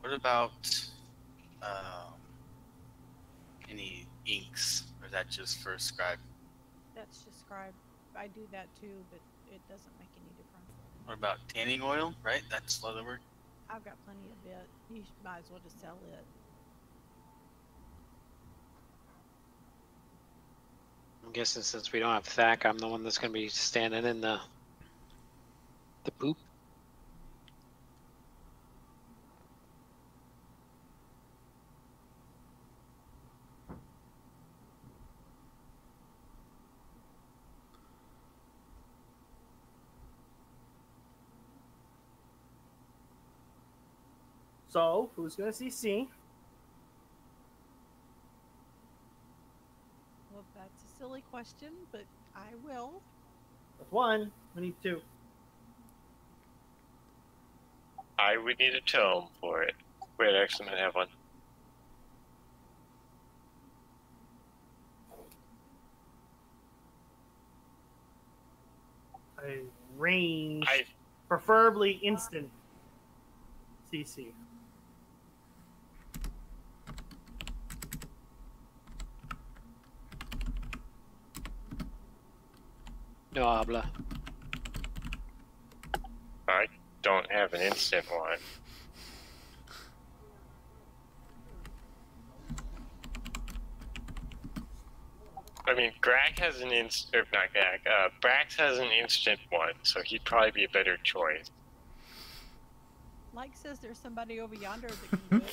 What about any inks, or is that just for scribe? That's just scribe. I do that too, but it doesn't make any difference. What about tanning oil? Right, that's leather work. I've got plenty of it. You might as well just sell it. I'm guessing since we don't have Thack, I'm the one that's going to be standing in the poop. So, who's gonna CC? Well, that's a silly question, but I will. That's one. We need two. I would need a tome for it. Wait, I actually might have one. A range, preferably instant CC. No habla. I don't have an instant one. I mean, Greg has an not Greg, Brax has an instant one, so he'd probably be a better choice. Mike says there's somebody over yonder that can do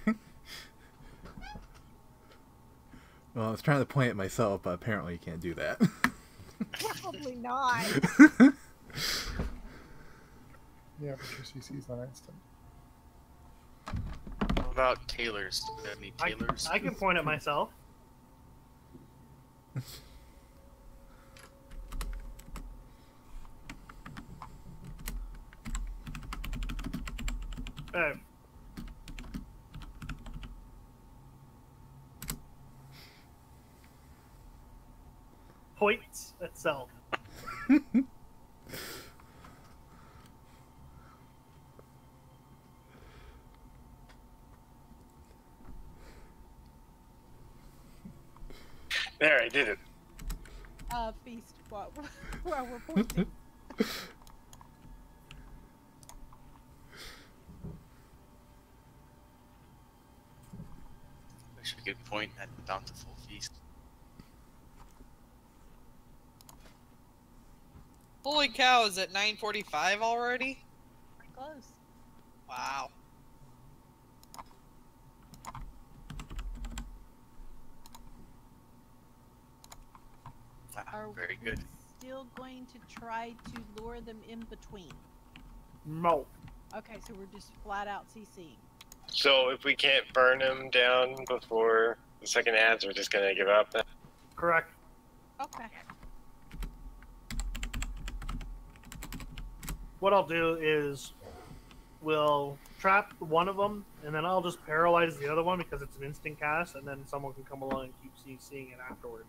it. Well, I was trying to point at myself, but apparently you can't do that. Probably not. Yeah, but your CC's not instant. What about tailors? Do we have any tailors? I can point at myself. Points itself. There, I did it. Feast while we're pointing. Wish we could point at the bountiful feast. Holy cow, is it 9:45 already? Pretty close. Wow. Very good. Still going to try to lure them in between. No. Okay, so we're just flat out CCing. So if we can't burn him down before the second ads, we're just gonna give up then? Correct. Okay. What I'll do is we'll trap one of them, and then I'll just paralyze the other one because it's an instant cast, and then someone can come along and keep seeing it afterwards.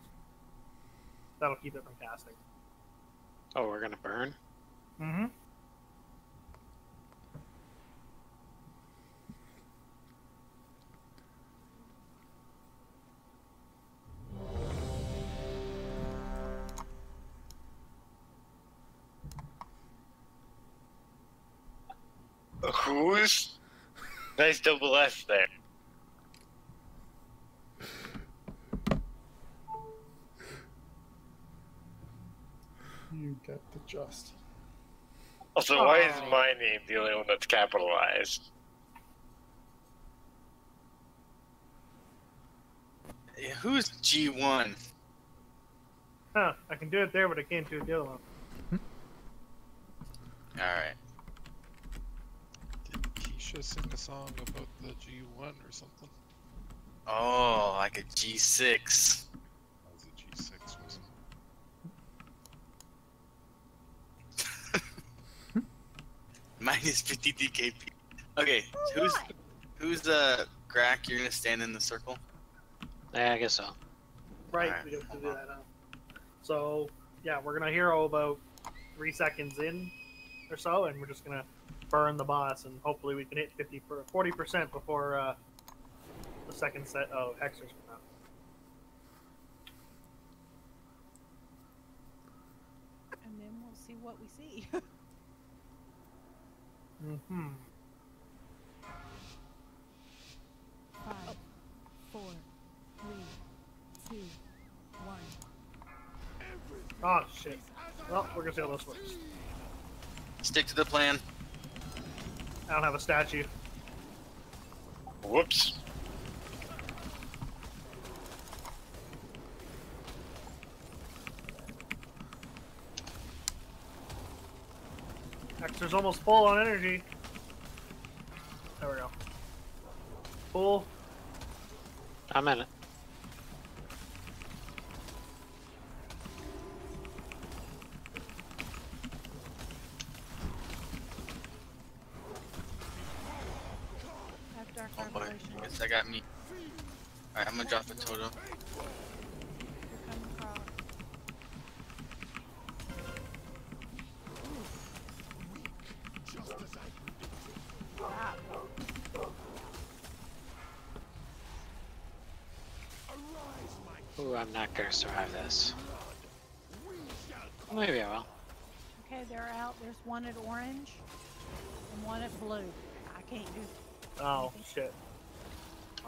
That'll keep it from casting. Oh, we're gonna burn? Mm-hmm. Who's? Nice double S there. You get the just. Also, why is my name the only one that's capitalized? Yeah, who's G1? Huh, I can do it there, but I can't do it the other one. Alright. Did Keisha sing a song about the G1 or something? Oh, like a G6. That was a G6, wasn't it? Minus 50 DKP. Okay, who's Grak? You're gonna stand in the circle? Yeah, I guess so. Right, Alright, we have to hold do on. that now. So, yeah, we're gonna hero about 3 seconds in or so, and we're just gonna burn the boss, and hopefully we can hit 40% before the second set of hexers come out. And then we'll see what we see. Mm-hmm. 5, 4, 3, 2, 1. Oh, shit. Well, we're gonna see how this works. Stick to the plan. I don't have a statue. Whoops. Hexer's almost full on energy. There we go. Full. I'm in it. I have dark Oh boy, revelation. I guess that got me. Alright, I'm gonna drop a totem. Here come across. Wow. Ooh, I'm not gonna survive this. Maybe I will. Okay, they're out. There's one at orange and one at blue. I can't do. Oh, shit.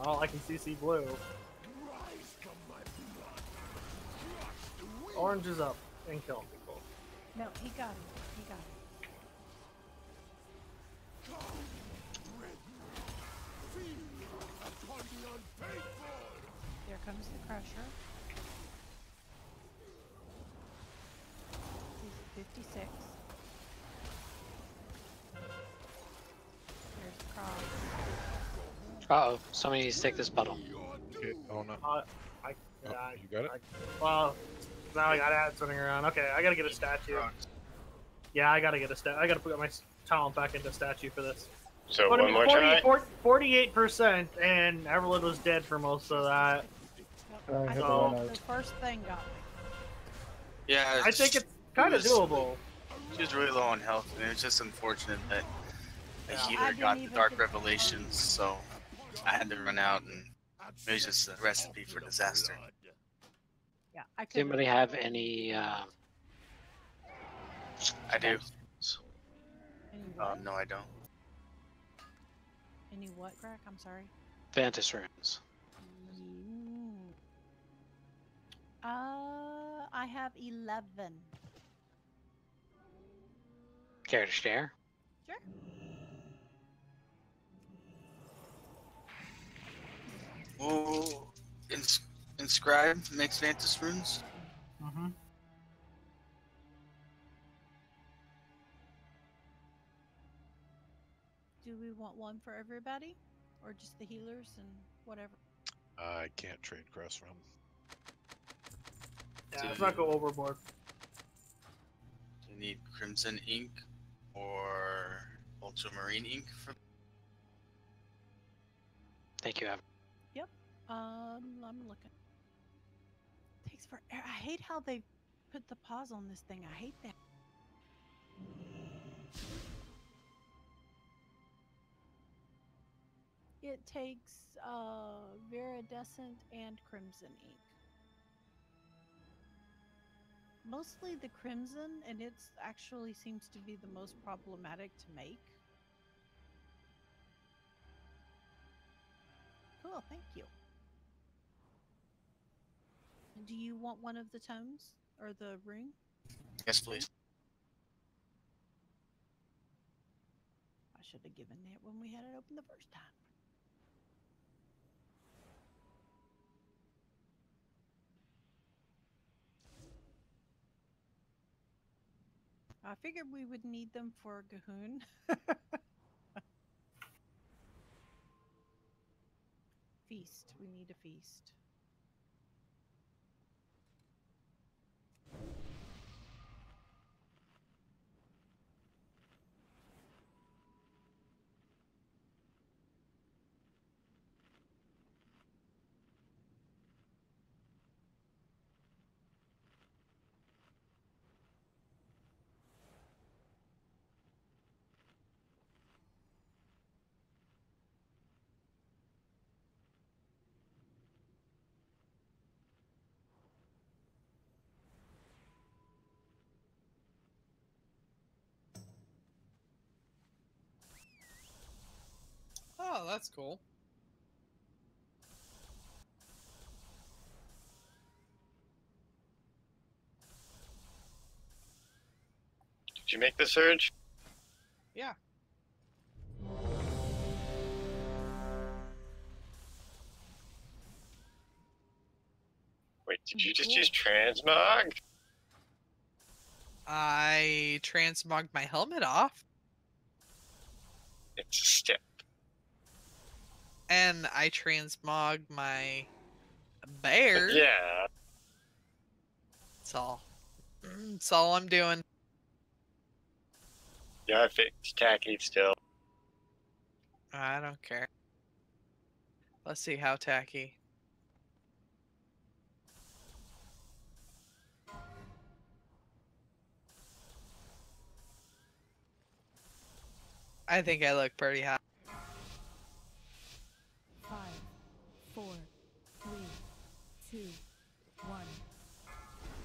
Oh, I can CC blue. Orange is up and killing people. No, he got him. He got him. There comes the crusher. He's at 56. There's the cross. Uh-oh, somebody needs to take this puddle. Okay, oh no. Yeah, You got it? well, now I got ads running around. Okay, I gotta get a statue. Yeah, I gotta get a I gotta put my talent back into statue for this. So But I one mean, more try. 48%, and Everlid was dead for most of that. I hit the So- one out. The first thing got me. Yeah, I think it's kind of doable. She was really low on health, and it's just unfortunate that the Yeah. I healer didn't got the even dark think- revelations, so I had to run out, and it was just a recipe for disaster. Yeah, I Does could. anybody have any, I do. Any what? No, I don't. Any what, Greg? I'm sorry. Vantis runes? Mm. I have 11. Care to share? Sure. Oh, inscribe makes Vantis runes. Mm-hmm. one for everybody, or just the healers and whatever? I can't trade cross from. Yeah, let's not go overboard. Do you need crimson ink or ultramarine ink for? Thank you, Evan. Yep. I'm looking. Takes for. I hate how they put the pause on this thing. I hate that. It takes viridescent and crimson ink. Mostly the crimson, and it actually seems to be the most problematic to make. Cool, thank you. Do you want one of the tomes or the rune? Yes, please. I should have given it when we had it open the first time. I figured we would need them for Gahoon. Feast. We need a feast. Oh, that's cool. Did you make the surge? Yeah. Wait, did you just use transmog? I transmogged my helmet off. It's a step. And I transmogged my bear. Yeah. That's all. That's all I'm doing. Yeah, I fixed tacky still. I don't care. Let's see how tacky. I think I look pretty hot. 5, 4, 3, 2, 1.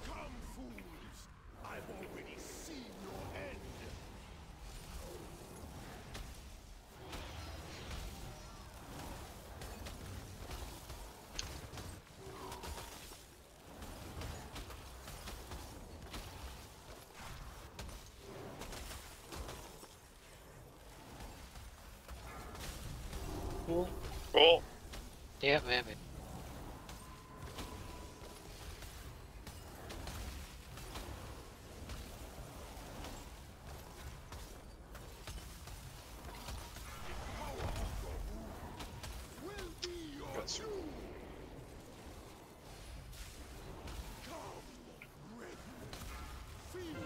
Come, fools! I've already seen your end. Cool. Cool. Yeah, maybe. That's come, red. Feel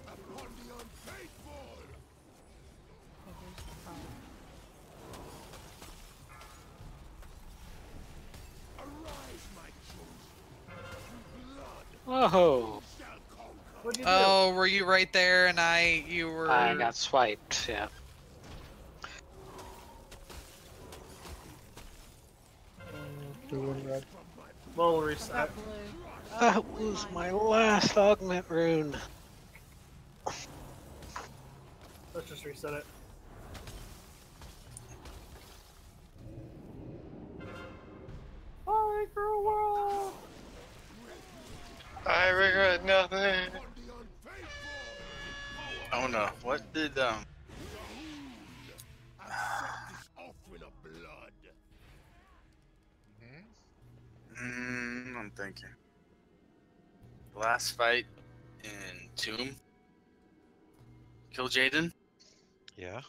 upon the unfaithful. Arise, my chosen. Through blood Whoa! shall conquer. What'd you do? Oh, were you right there and you were... I got swiped, yeah. Blue and red. We'll I reset. got blue. That was my last augment rune. Let's just reset it. Bye, girl world! I regret nothing. Oh no! What did Offering of blood. I'm thinking. Last fight in Tomb. Kill Jaden. Yeah.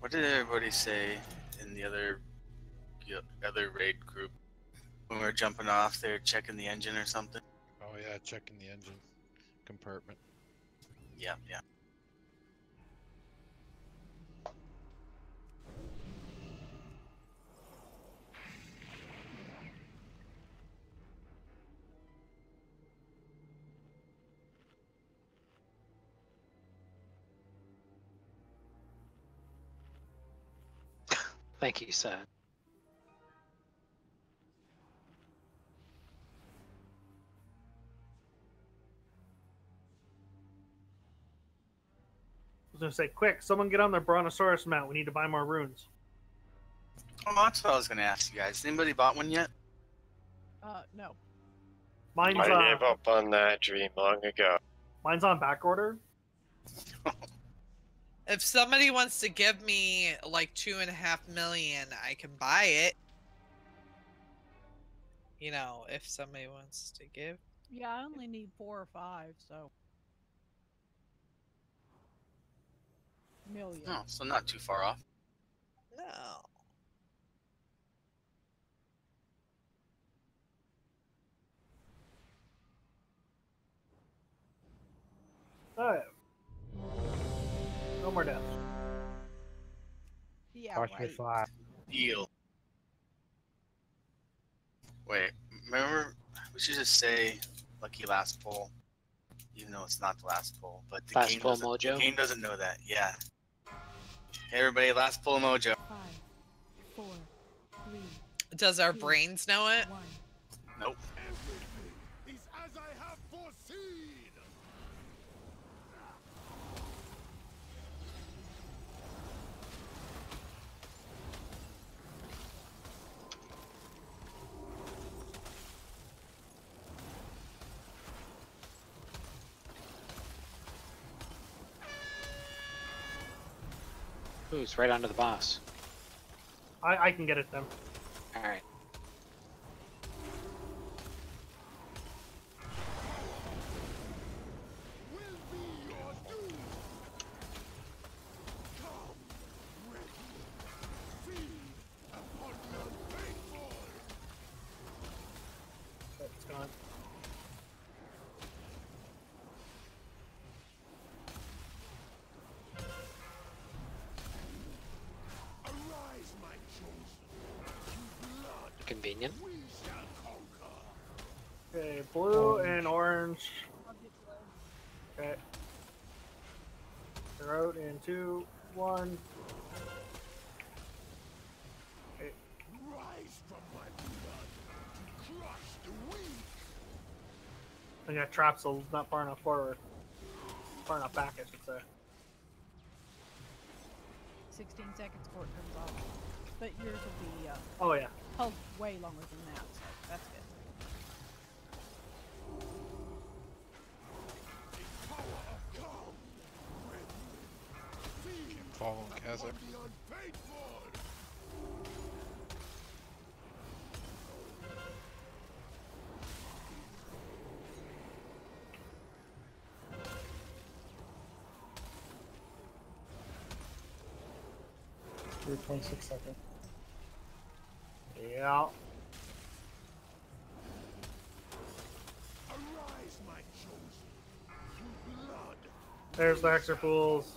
What did everybody say in the other raid group when we were jumping off? They were checking the engine or something. Oh yeah, checking the engine compartment. Yeah, yeah. Thank you, sir. I was gonna say, quick, someone get on their Brontosaurus mount. We need to buy more runes. Oh, that's what I was gonna ask you guys. Anybody bought one yet? No. Mine's I gave up on that dream long ago. Mine's on back order. If somebody wants to give me like 2.5 million, I can buy it. You know, if somebody wants to give. Yeah, I only need 4 or 5, so. Million. No, so not too far off. No. Alright. No more deaths. Yeah, Watch me right. fly. Deal. Wait, remember? We should just say lucky last pull, even though it's not the last pull. But the Last game pull doesn't, mojo? the game doesn't know that. Yeah. Hey, everybody, last pull mojo. 5, 4, 3, Does our brains know it? 1. Nope. Everything is as I have foreseen. Ooh, it's right onto the boss. I can get it then. Alright. Will be your doom. Come, ready. Feed upon the unfaithful. It's gone. Arise, my chosen. To blood Convenient. we shall conquer. Okay, blue and orange. Okay. They're out in 2, 1. Okay. Rise from my blood to crush the weak. I got traps, so not far enough forward. Far enough back, I should say. 16 seconds before it comes off. But yours will be Oh, yeah. held way longer than that, so that's good. Power of God. Feed Following Kazakh. upon the unfaithful. You're 26 seconds. Yeah. Arise, my chosen. Through blood. There's the extra pools.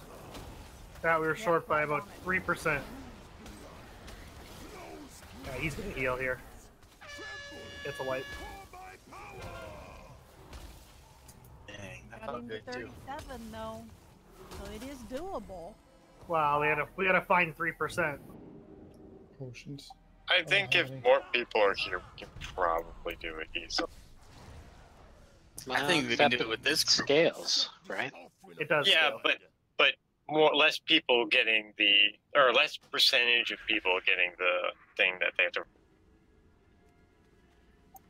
That we were short by about 3%. Yeah, he's gonna heal here. It's a wipe. Dang, that Got felt him to good too. 37 though, so it is doable. Wow, we gotta find 3%. Potions. I think if more people are here, we can probably do it easily. I think we can do it with this group. Scales, right? It does. Yeah, scale. but less people getting less percentage of people getting the thing that they have to.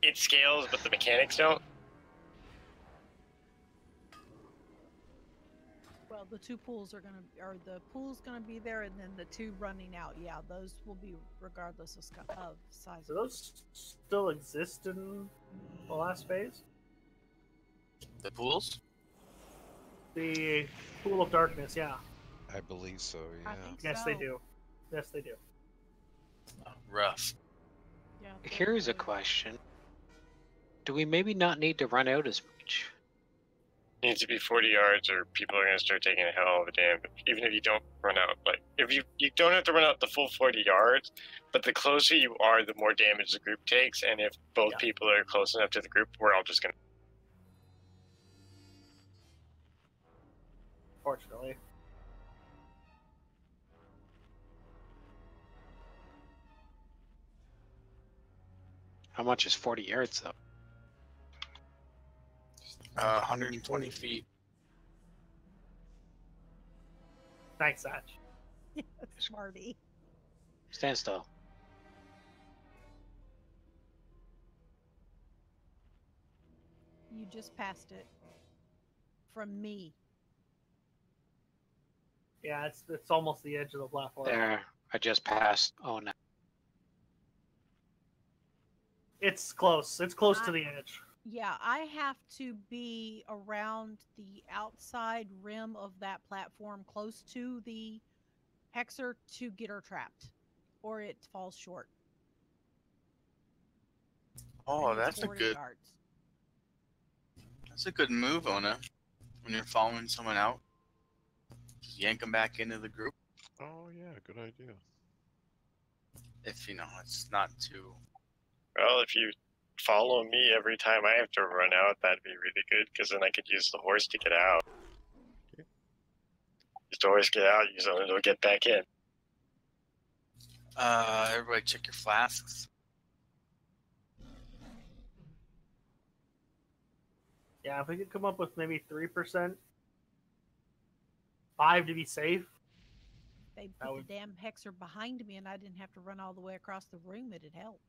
It scales, but the mechanics don't. Well, the 2 pools are the pool's gonna be there, and then the 2 running out. Yeah, those will be regardless of size. Do those still exist in the last phase? The pools? The pool of darkness, yeah. I believe so, yeah. I think Yes, so. they do. Yes, they do. Rough. Yeah, Here's a definitely. question. Do we maybe not need to run out as much? Needs to be 40 yards, or people are gonna start taking a hell of a damage. Even if you don't run out, like if you don't have to run out the full 40 yards, but the closer you are, the more damage the group takes. And if both people are close enough to the group, we're all just gonna. Fortunately. How much is 40 yards though? 120 feet. Thanks, Satch. Smarty. Stand still. You just passed it. From me. Yeah, it's almost the edge of the platform. There, I just passed. Oh no. It's close. It's close to the edge. Yeah, I have to be around the outside rim of that platform close to the hexer to get her trapped, or it falls short. Oh, And it's that's a 40 good. yards. That's a good move, Ona. When you're following someone out, just yank them back into the group. Oh yeah, good idea. If you know it's not too. Well, if you follow me every time I have to run out, that'd be really good, because then I could use the horse to get out. Okay. Use the horse get out, use it to get back in. Everybody check your flasks. Yeah, if we could come up with maybe 3%, 5 to be safe. They put the damn hexer behind me and I didn't have to run all the way across the room. It'd help.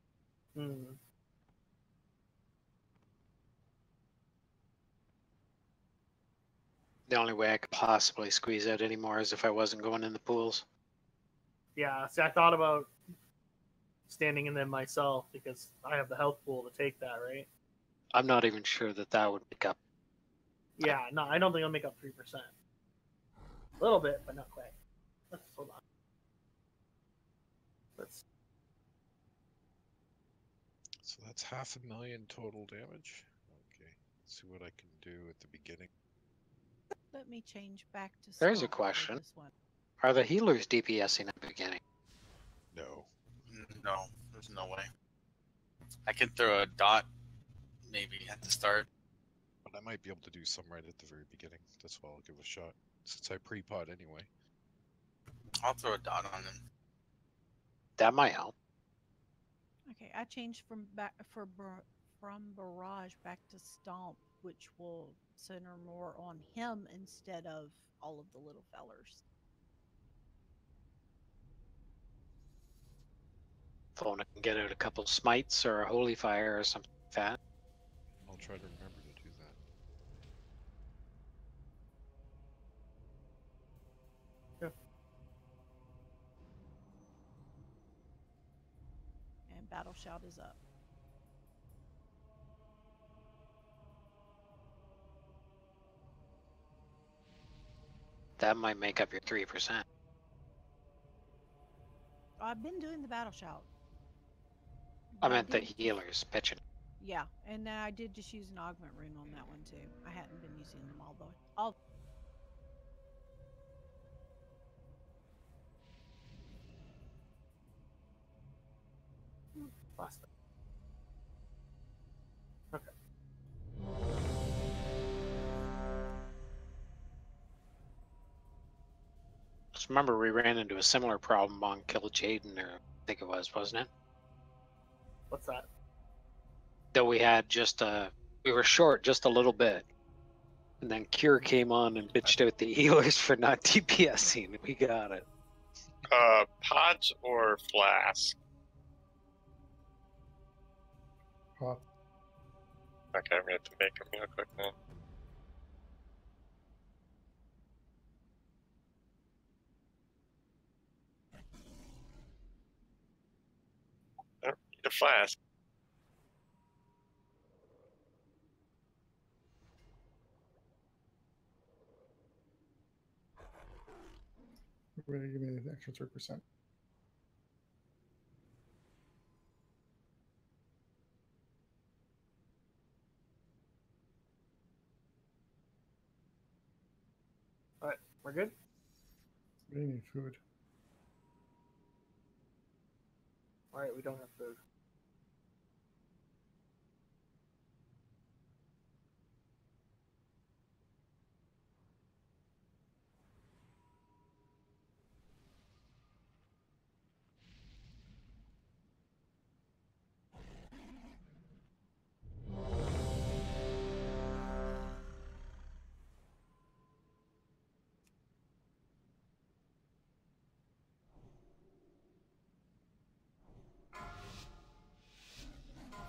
The only way I could possibly squeeze out anymore is if I wasn't going in the pools. Yeah, see, I thought about standing in them myself because I have the health pool to take that, right? I'm not even sure that that would pick up. Yeah, no, I don't think I'll make up 3%. A little bit, but not quite. Let's hold on. Let's. So that's 500,000 total damage. Okay, let's see what I can do at the beginning. Let me change back to There's a stomp for question. this one. Are the healers DPSing at the beginning? No. No, there's no way. I could throw a dot maybe at the start. But I might be able to do some right at the very beginning. That's why I'll give a shot. Since I pre-pot anyway. I'll throw a dot on them. That might help. Okay, I changed from barrage back to stomp, which will center more on him instead of all of the little fellers. Phone can get out a couple smites or a holy fire or something like that. I'll try to remember to do that. And battle shout is up. That might make up your 3%. I've been doing the battle shout. I meant the healers pitching. Yeah, and I did just use an augment rune on that one too. I hadn't been using them all. Last. Okay. Just remember we ran into a similar problem on Kill Jaden, or I think it was, wasn't it? What's that? That we had we were short just a little bit. And then Cure came on and bitched out the healers for not DPSing. We got it. Pots or flask? Pot. Okay, I'm gonna have to make them real quick then. I don't need a flask. Everybody give me the extra 3%. Alright, we're good? We need food. Alright, we don't have food.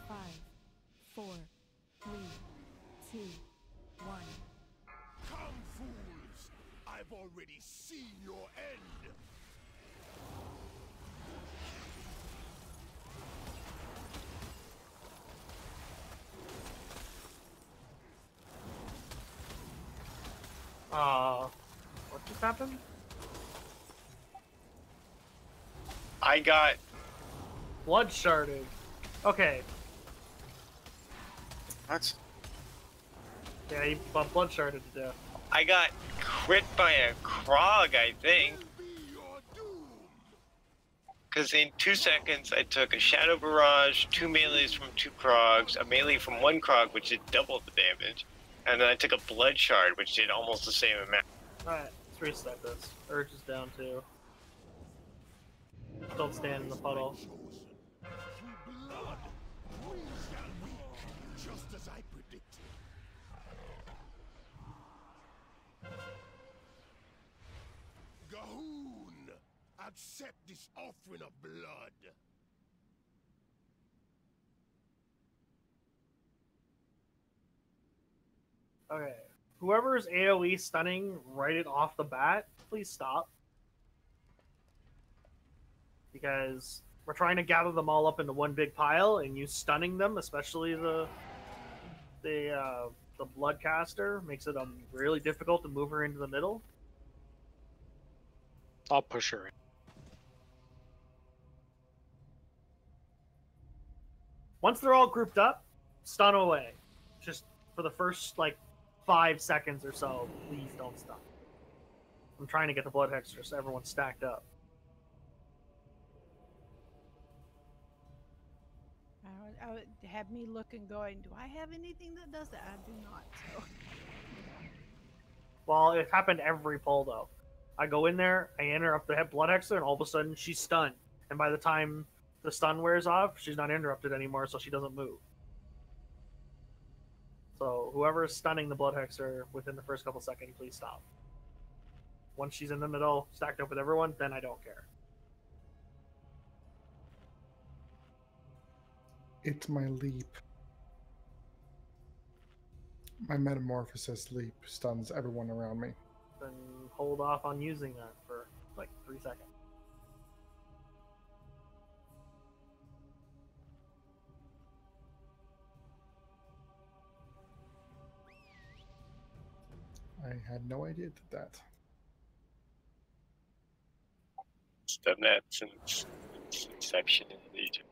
Five, 4, 3, 2, 1. Come, fools! I've already seen your end! What just happened? I got Blood sharded. Okay. What? Yeah, he blood sharded to death. I got crit by a Krog, I think. Because in 2 seconds, I took a Shadow Barrage, 2 melees from 2 Krogs, a melee from 1 Krog, which did double the damage, and then I took a Blood Shard, which did almost the same amount. Alright, let's reset this. Urge is down too. Don't stand in the puddle. Blood! We shall weak, just as I predicted. Gahoon! Accept this offering of blood. Okay. Whoever's AoE stunning right it off the bat, please stop. Because we're trying to gather them all up into one big pile, and you stunning them, especially the bloodcaster, makes it really difficult to move her into the middle. I'll push her in. Once they're all grouped up, stun away. Just for the first, 5 seconds or so, please don't stun. I'm trying to get the blood hexer so everyone's stacked up. I would have me looking going, do I have anything that does that? I do not, so. Well, it happened every pull, though. I go in there, I interrupt the blood hexer, and all of a sudden she's stunned. And by the time the stun wears off, she's not interrupted anymore, so she doesn't move. So whoever is stunning the blood hexer within the first couple seconds, please stop. Once she's in the middle, stacked up with everyone, then I don't care. It's my leap. My metamorphosis leap stuns everyone around me. Then hold off on using that for 3 seconds. I had no idea it did that. It's done that since inception in Egypt.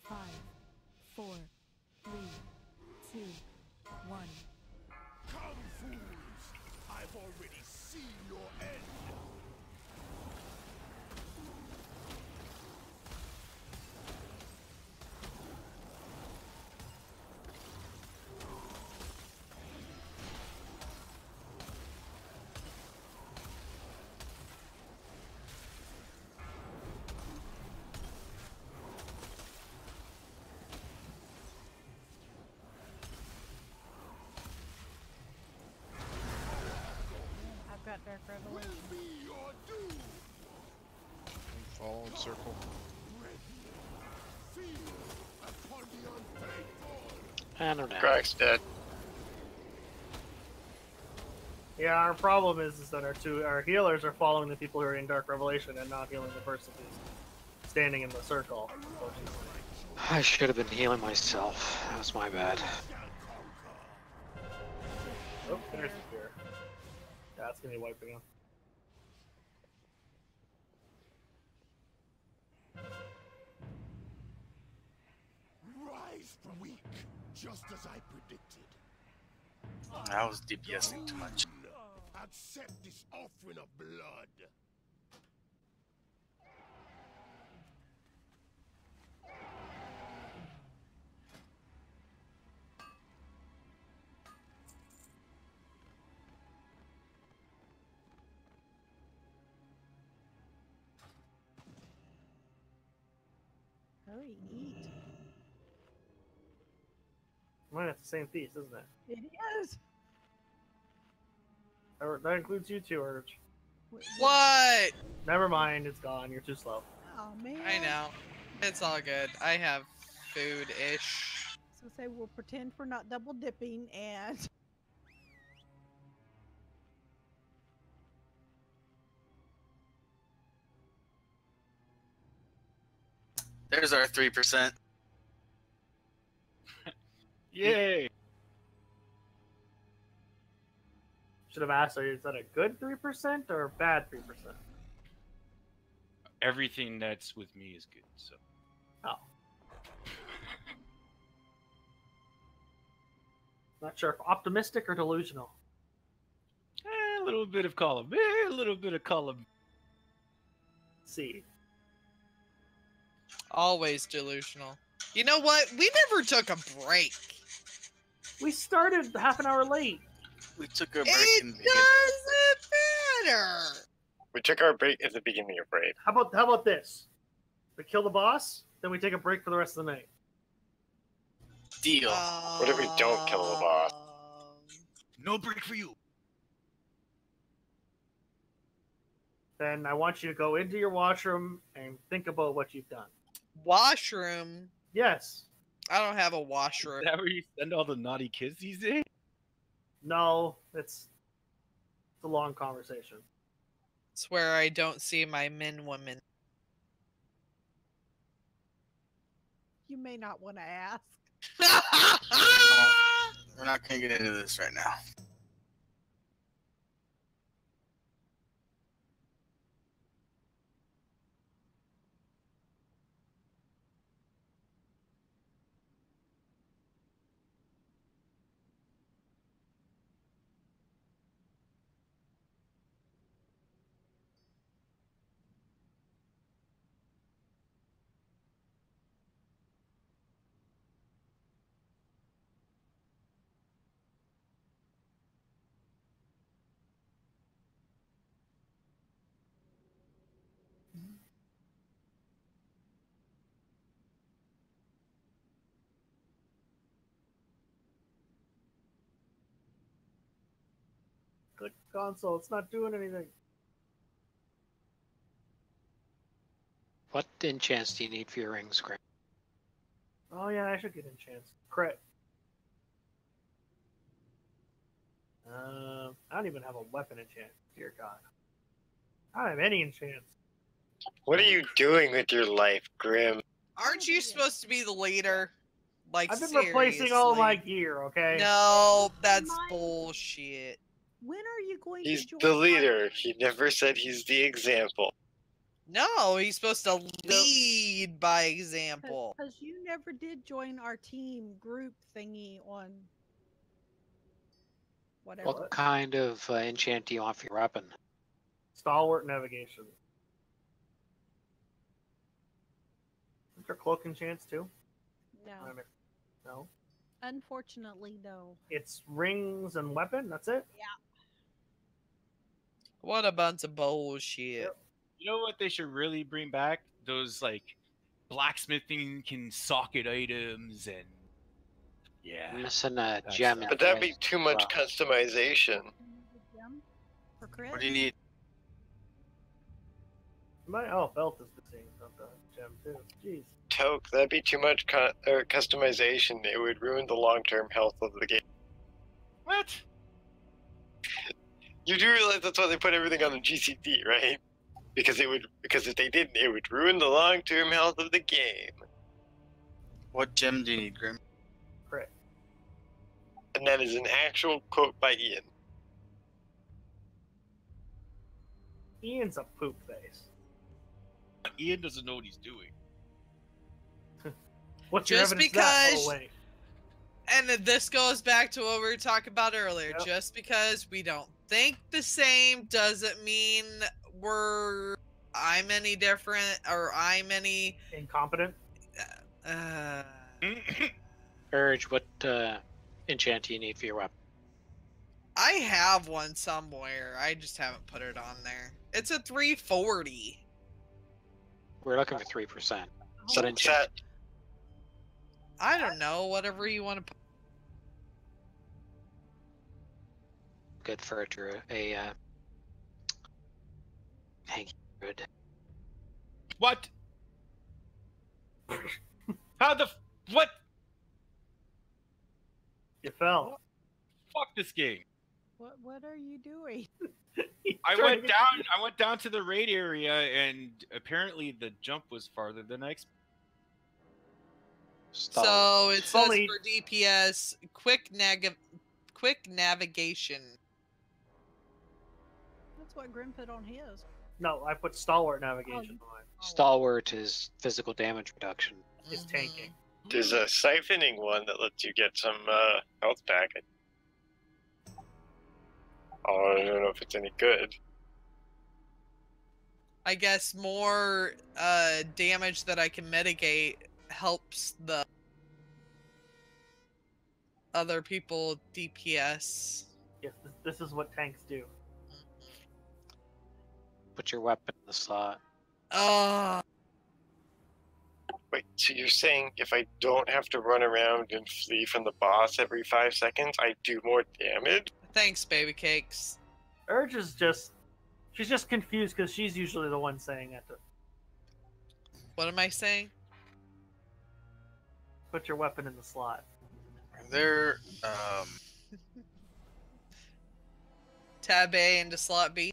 Five, 4, 3, 2, 1. Come, fools! I've already seen your end. I've got Dark Revelation. Will be your doom. Follow in circle. Feel upon the unfaithful. I don't know. Krog's dead. Yeah, our problem is that our healers are following the people who are in Dark Revelation and not healing the person who's standing in the circle. I should have been healing myself. That was my bad. Oh, there's the fear. Yeah, that's gonna be wiping him. Rise from weak, just as I predicted. I was DPSing too much. Accept this offering of blood. Hurry, eat. Well, it's the same feast, isn't it? It is. That includes you too, Urge. What? Never mind, it's gone. You're too slow. Oh man. I know. It's all good. I have food-ish. So say we'll pretend we're not double dipping and There's our 3%. Yay! Should have asked, is that a good 3% or a bad 3%? Everything that's with me is good, so. Oh. Not sure if optimistic or delusional. A little bit of column. A little bit of column. See. Always delusional. You know what? We never took a break. We started half an hour late. We took a break It in the doesn't matter. We took our break at the beginning of Raid. How about this? We kill the boss, then we take a break for the rest of the night. Deal. What if we don't kill the boss? No break for you. Then I want you to go into your washroom and think about what you've done. Washroom? Yes. I don't have a washroom. Is that where you send all the naughty kids these days? No, it's a long conversation. It's where I don't see my women. you may not want to ask. We're not going to get into this right now. Click console, it's not doing anything. What enchants do you need for your rings, Grant? Oh yeah, I should get enchants. Crit. I don't even have a weapon enchant. Dear God. I don't have any enchants. What are you doing with your life, Grim? Aren't you supposed to be the leader? Like, I've been replacing all my gear, okay? No, that's bullshit. When are you going He's to join the leader. He never said he's the example. No, he's supposed to lead by example. Because you never did join our team group thingy on whatever. What kind of enchant do you want for your weapon? Stalwart navigation. Is there cloak enchants too? No. No. Unfortunately, no. It's rings and weapon, that's it? Yeah. What a bunch of bullshit. You know what they should really bring back? Those, like, blacksmithing can socket items and... Yeah. I'm missing a gem. But that'd be too much customization. For crit? What do you need? Belt is missing from the gem too. Jeez. Toke, that'd be too much customization. It would ruin the long-term health of the game. What? You do realize that's why they put everything on the GCT, right? Because if they didn't, it would ruin the long-term health of the game. What gem do you need, Grim? Crit. And that is an actual quote by Ian. Ian's a poop face. Ian doesn't know what he's doing. What's your Just evidence of that? because, Oh, wait. and this goes back to what we were talking about earlier. Yep. Just because we don't think the same doesn't mean I'm any different or I'm any incompetent. Urge, what enchant do you need for your weapon? I have one somewhere. I just haven't put it on there. It's a 340. We're looking for 3%. So enchant. I don't know. Whatever you want to put. Good for a Hank good. What? How the what? You fell. Fuck this game. What are you doing? I went down to the raid area, and apparently the jump was farther than I expected. So it says for DPS, quick navigation. That's what Grim put on his. No, I put stalwart navigation on mine. Stalwart is physical damage reduction. Is tanking. There's a siphoning one that lets you get some health packet. Oh, I don't know if it's any good. I guess more damage that I can mitigate helps the other people DPS. Yes, this is what tanks do. Put your weapon in the slot. Wait, so you're saying if I don't have to run around and flee from the boss every 5 seconds, I do more damage? Thanks, baby cakes. Urge is she's just confused because she's usually the one saying it. What am I saying? Put your weapon in the slot. Are there Tab A into slot B.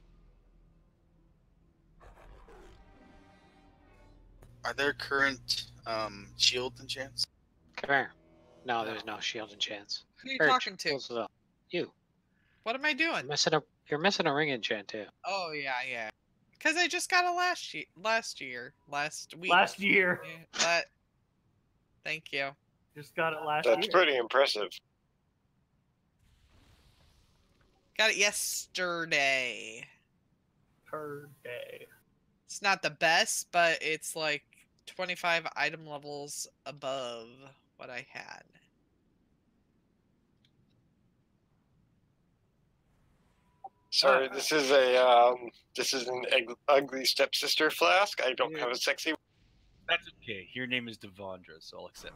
Are there current shield enchants? Come here. No, there's no shield enchants. Who are you Urge, talking to? close it up. You. What am I doing? You're missing a ring enchant too. Oh yeah. Because I just got it last week. Last year. Yeah, thank you. Just got it last year. That's pretty impressive. Got it yesterday. Per day. It's not the best, but it's like 25 item levels above what I had. Sorry, this is an ugly stepsister flask. I don't have a sexy. That's okay. Your name is Devondra, so I'll accept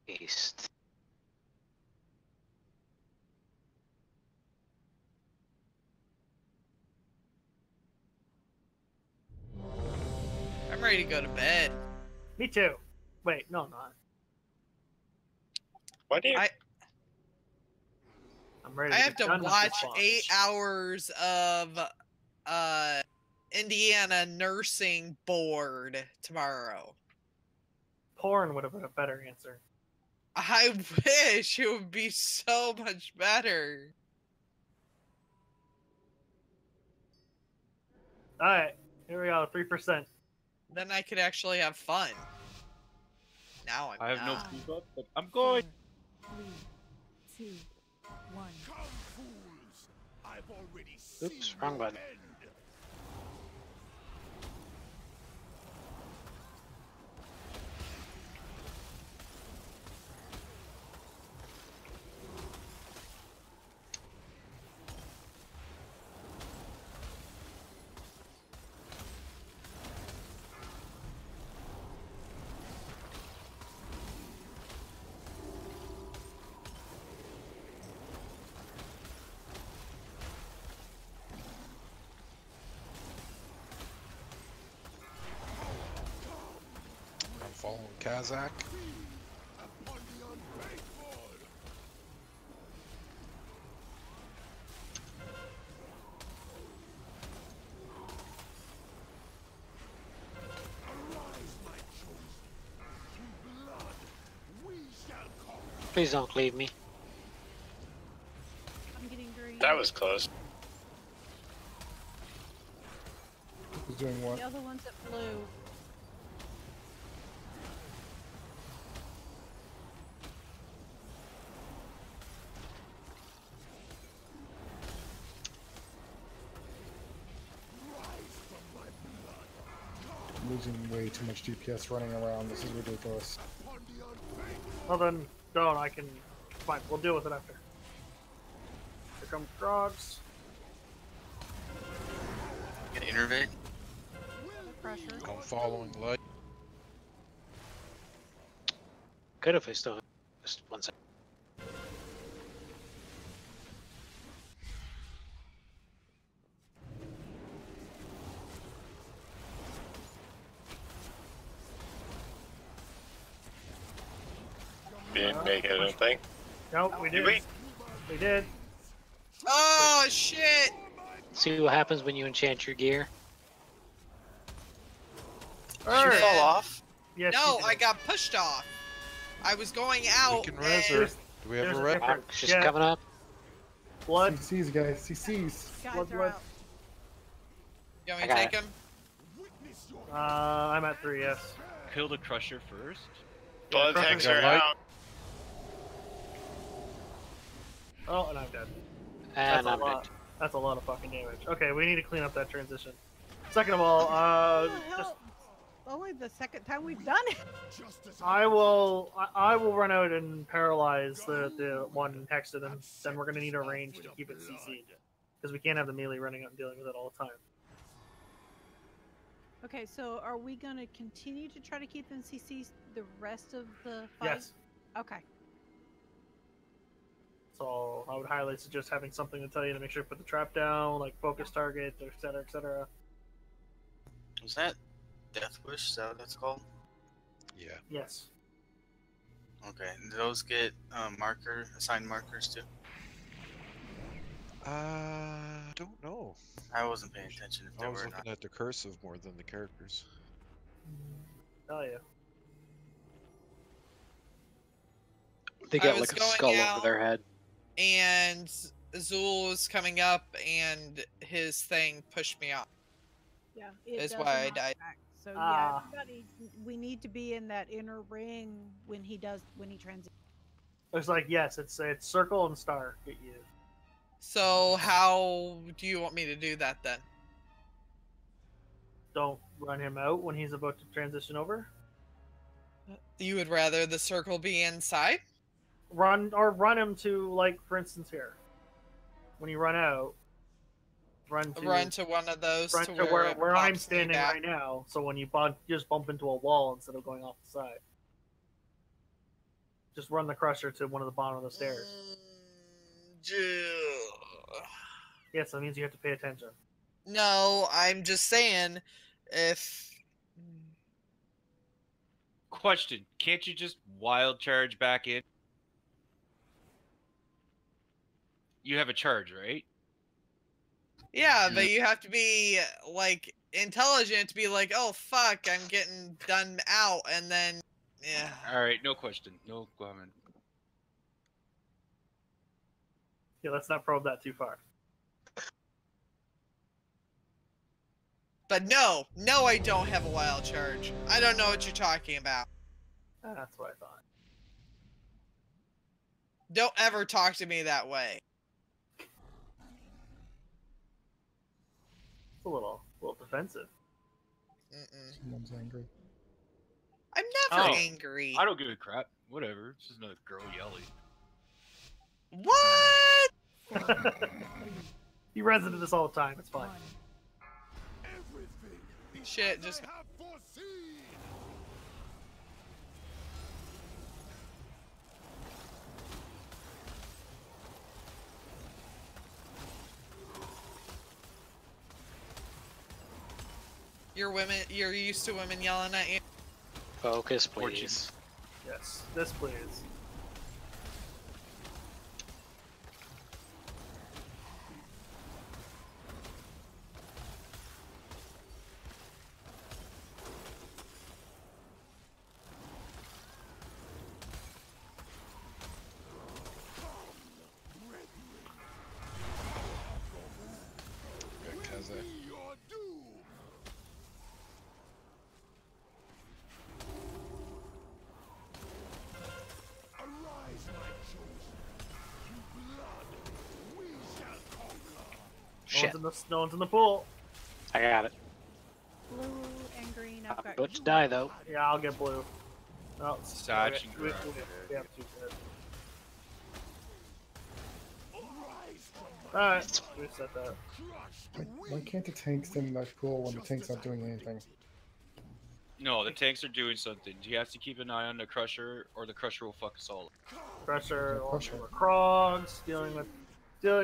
it. East. I'm ready to go to bed. Me too. Wait, no, I'm not. Why do you? I'm ready. I To have get to done with watch this boss. 8 hours of Indiana nursing board tomorrow. Porn would have been a better answer. I wish it would be so much better. Alright, here we go, 3%. Then I could actually have fun. Now I have no not. proof up, but I'm going. 3, 2, 1. Come, fools! I've already seen Oops, wrong button. end. I'm following Kazakh. Upon the ungrateful! Please don't leave me. I'm getting green. That was close. Who's doing what? The other one's at blue. Losing way too much DPS running around. This is ridiculous. Well then, don't. I can. Fine, we'll deal with it after. Here comes Grogs. Get innervate. Pressure. I'm following light. Good if I still have just 1 second. We didn't make it, I don't think. Nope, we did. we? We did. Oh shit! See what happens when you enchant your gear? Did you fall off? Yes, No, you I did. got pushed off. I was going out. We can res her. and- Do we have There's a a rep? difference. She's Yeah. coming up. Blood. CCs, guys. CCs. Guys Blood, are blood. out. You want I me to got take it. him? I'm at 3, yes. Kill the Crusher first. Blood Crusher tanks got are light. out. Oh, and I'm dead. And That's I'm a lot. dead. That's a lot of fucking damage. Okay, we need to clean up that transition. Second of all, What the just hell? Only the second time we've done it. I will run out and paralyze the one next to them. Then we're gonna need a range to keep it CC because we can't have the melee running out and dealing with it all the time. Okay, so are we gonna continue to try to keep them CC the rest of the fight? Yes. Okay. So I would highly suggest having something to tell you to make sure to put the trap down, like focus target, etc., etc. Was that Death Wish? Is that what that's called? Yeah. Yes. Okay. And do those get assigned markers too? Don't know. I wasn't paying attention if I they was were looking not. at the cursive more than the characters. Tell you. They I got was like a going skull out. over their head. And Zool was coming up, and his thing pushed me off. Yeah. It That's does why I knock died. back. So yeah, Ah. everybody, we need to be in that inner ring when he transitions. It's like yes, it's circle and star get you. So how do you want me to do that then? Don't run him out when he's about to transition over. You would rather the circle be inside? Run him to, like, for instance here. When you run out, run to one of those run to to where, it where I'm pops me standing back. right now. So when you just bump into a wall instead of going off the side. Just run the crusher to one of the bottom of the stairs. Yes, that means you have to pay attention. No, I'm just saying, if Question: can't you just wild charge back in? You have a charge, right? yeah, but you have to be like intelligent to be like, oh fuck, I'm getting done out, and then yeah. All right, no question, no comment. Yeah, let's not probe that too far. But no, I don't have a wild charge. I don't know what you're talking about. That's what I thought. Don't ever talk to me that way. It's a little defensive. Someone's angry. I'm never Oh, angry. I don't give a crap. Whatever. It's just another girl yelling. What? He runs into this all the time. It's fine. Shit, just. You're used to women yelling at you? Focus, please. Yes, this please. Shit. No one's in the pool. I got it. Blue and green. I've got About to die though. Yeah, I'll get blue. No, Satch and we Grok. have two sets. Alright, we set that. Why can't the tanks stand in that pool when the tank's not doing anything? No, the tanks are doing something. You have to keep an eye on the Crusher, or the Crusher will fuck us all up. Crusher, Crusher. or Krogs, dealing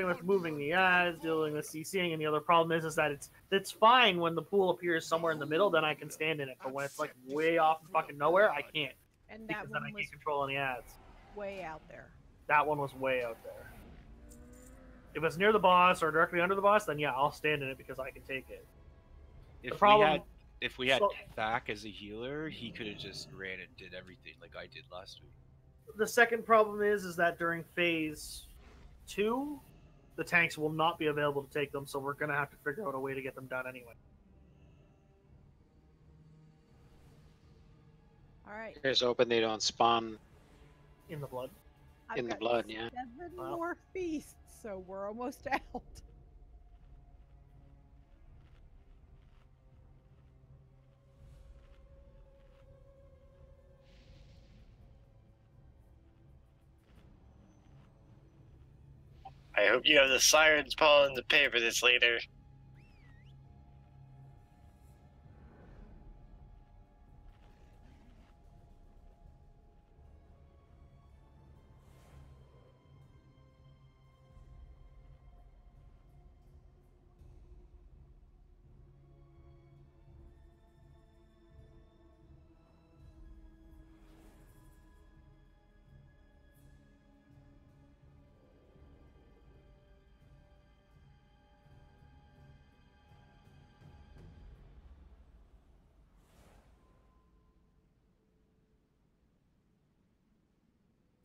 with moving the ads, dealing with CCing, and the other problem is that it's fine when the pool appears somewhere in the middle, then I can stand in it. But when it's like way off fucking nowhere, I can't. And Because that then one I was can't control any ads. way out there. That one was way out there. If it's near the boss or directly under the boss, then yeah, I'll stand in it because I can take it. If we had so- Thack as a healer, he could have just ran and did everything like I did last week. The second problem is that during phase 2, the tanks will not be available to take them, so we're gonna have to figure out a way to get them done anyway. All right. Here's hoping they don't spawn In the blood. I've in the got blood, yeah. 7 Wow. more feasts, so we're almost out. I hope you have the sirens Paul in the paper this later.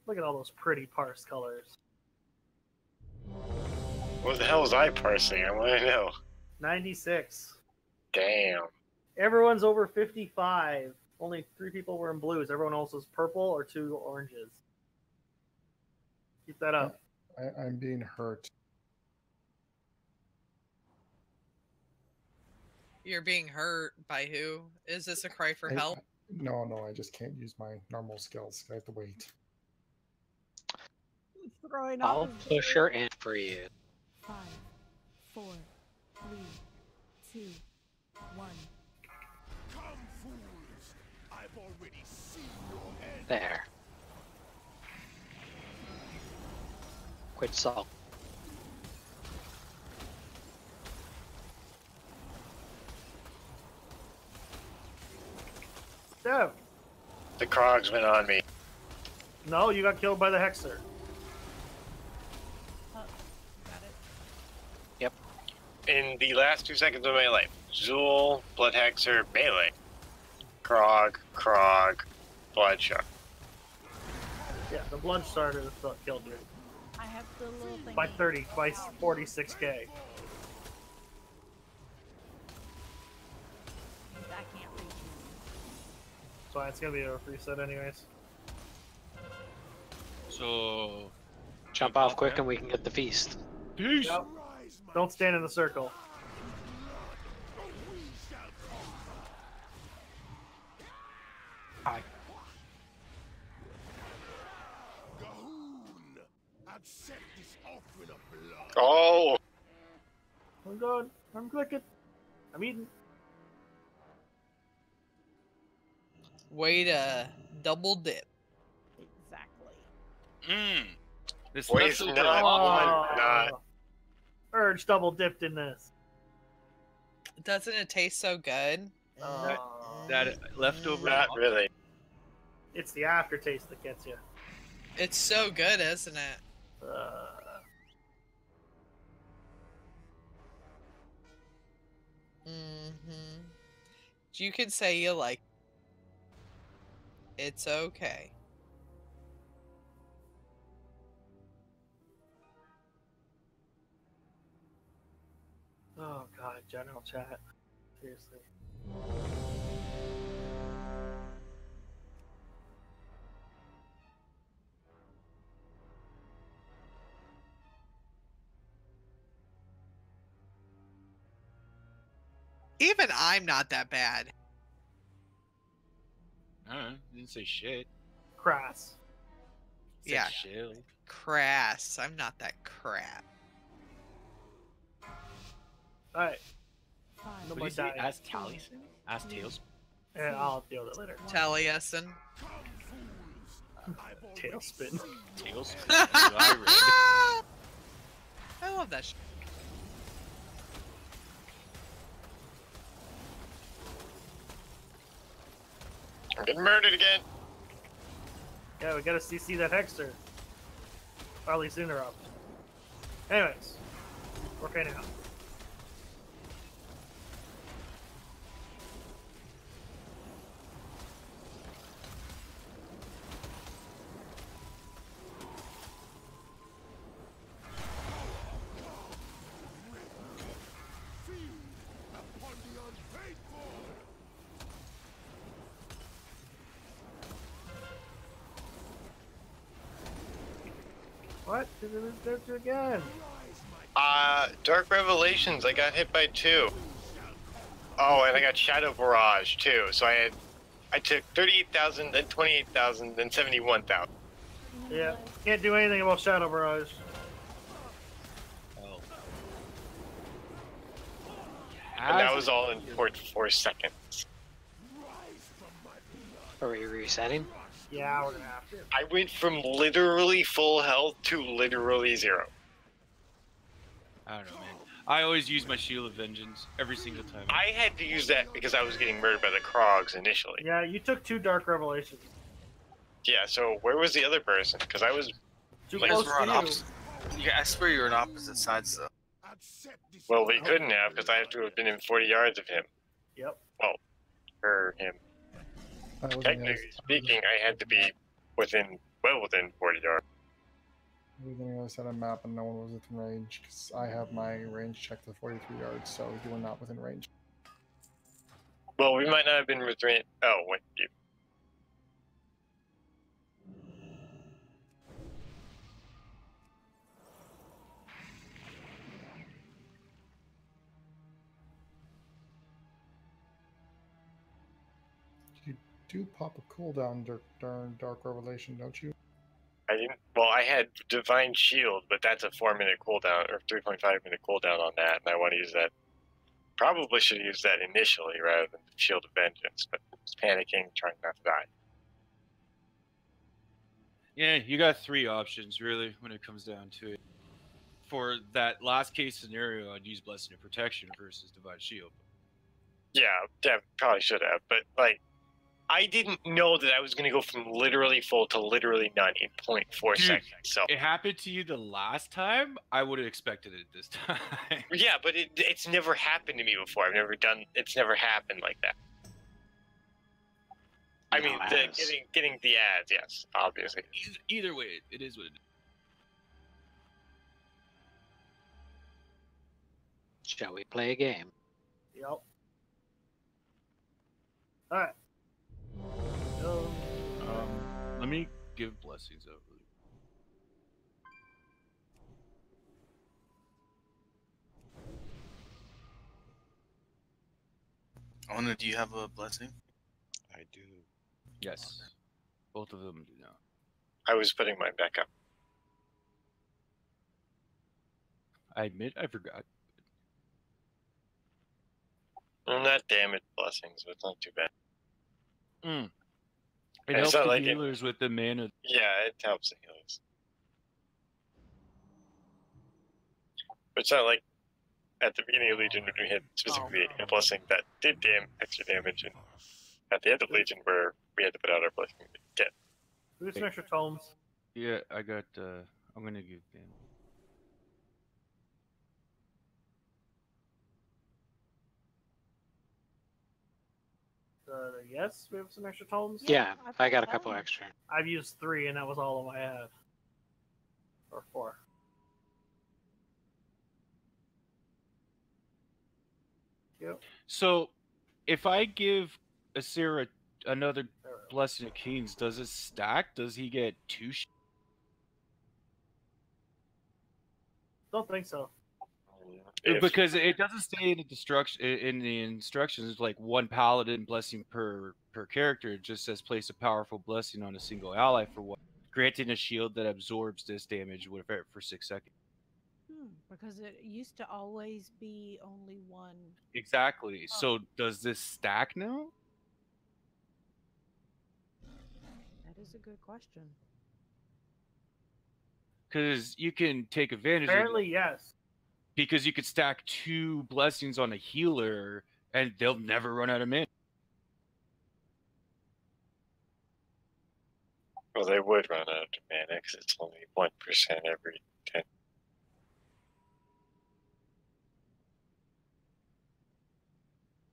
Look at all those pretty parsed colors. What the hell was I parsing? I want to know. 96. Damn. Everyone's over 55. Only 3 people were in blues. Everyone else was purple or 2 oranges. Keep that up. I'm being hurt. You're being hurt by who? Is this a cry for help? No, I just can't use my normal skills. I have to wait. Throwing I'll off push her in for you. 5, 4, 3, 2, 1. Come, fools! I've already seen your end. There. Quit salt. Dev. The Krogs went on me. No, you got killed by the Hexer. Got it. Yep. In the last 2 seconds of my life, Zool, Blood Hexer, melee. Krog, Bloodshot. Yeah, the blood starter killed you. I have the little thing. By 46k. That can't reach you. So it's gonna be a reset anyways. So Jump off quick and we can get the feast. peace. Yep. Don't stand in the circle. Hi. Gahoon! Accept this offering of blood. Oh! I'm going. I'm clicking. I'm eating. Way to double dip. Exactly. This Wait, leftover not hot- one, not. Urge double dipped in this. Doesn't it taste so good? that leftover. Not hot- really. It's the aftertaste that gets you. It's so good, isn't it? Mm-hmm. You could say you like. It's okay. Oh god, general chat. Seriously. Even I'm not that bad. I don't know. Didn't say shit. Crass. Said Yeah. chill. Crass. I'm not that crap. Alright. What No do more you say? dying. Ask Taliesin? Ask Tails? And I'll deal with it later. Taliesin. Tailspin. Tails? I love that shit. I'm getting murdered again. Yeah, we gotta CC that Hexter. Or at least interrupt. Anyways, we're okay now. Upon the unfaithful! What? Did we lose Hexter again? Dark Revelations, I got hit by 2. Oh, and I got Shadow Barrage too. So I took 38,000, then 28,000, then 71,000. Yeah, can't do anything about Shadow Barrage. Oh. And that was all in 4 seconds. Are we resetting? Yeah, we're gonna have to. I went from literally full health to literally 0. I don't know, man. I always use my Shield of Vengeance every single time. I had to use that because I was getting murdered by the Krogs initially. Yeah, you took 2 Dark Revelations. Yeah, so where was the other person? Because I was... Too like, close We're on to you. opposite. Yeah, I swear you were on opposite sides though. Well, we couldn't have because I have to have been in 40 yards of him. Yep. Well, for him. Technically speaking, I had to be well within 40 yards. We was on the other side of the map and no one was within range because I have my range checked to 43 yards, so you were not within range. Well, we might not have been within... Oh, wait, you... You do pop a cooldown during Dark Revelation, don't you? I didn't... Well, I had Divine Shield, but that's a 4-minute cooldown, or 3.5-minute cooldown on that, and I want to use that. Probably should have used that initially rather than the Shield of Vengeance, but I was panicking, trying not to die. Yeah, you got 3 options, really, when it comes down to it. For that last case scenario, I'd use Blessing of Protection versus Divine Shield. Yeah, probably should have, but, like, I didn't know that I was going to go from literally full to literally none in 0.4 Dude, seconds, so... It happened to you the last time, I would have expected it this time. Yeah, but it's never happened to me before. It's never happened like that. I mean, getting the ads, yes, obviously. Either way, it is what it is. Shall we play a game? Yep. Alright. Let me give blessings out. Ona, do you have a blessing? I do. Yes. Both of them do now. I was putting mine back up. I admit I forgot. Well, not damage blessings, but it's not too bad. It And helps it's not the like healers with the mana. Yeah, it helps the healers. But it's not like at the beginning of Legion when we had specifically a blessing that did extra damage, and at the end of Legion where we had to put out our blessing that did. We have some extra tomes. Yeah, I got, I'm gonna give them. Yes, we have some extra tomes. Yeah, I got a couple extra. I've used 3, and that was all of them I had. Or 4. Yep. So, if I give Asira another Blessing of Kings, does it stack? Does he get 2? Don't think so. Because it doesn't say in the instructions. It's like one paladin blessing per character. It just says place a powerful blessing on a single ally for one, granting a shield that absorbs this damage for 6 seconds. Because it used to always be only one. Exactly. So does this stack now? That is a good question. Because you can take advantage Apparently, of it. yes. Because you could stack 2 blessings on a healer and they'll never run out of mana. Well, they would run out of mana because it's only 1% every 10.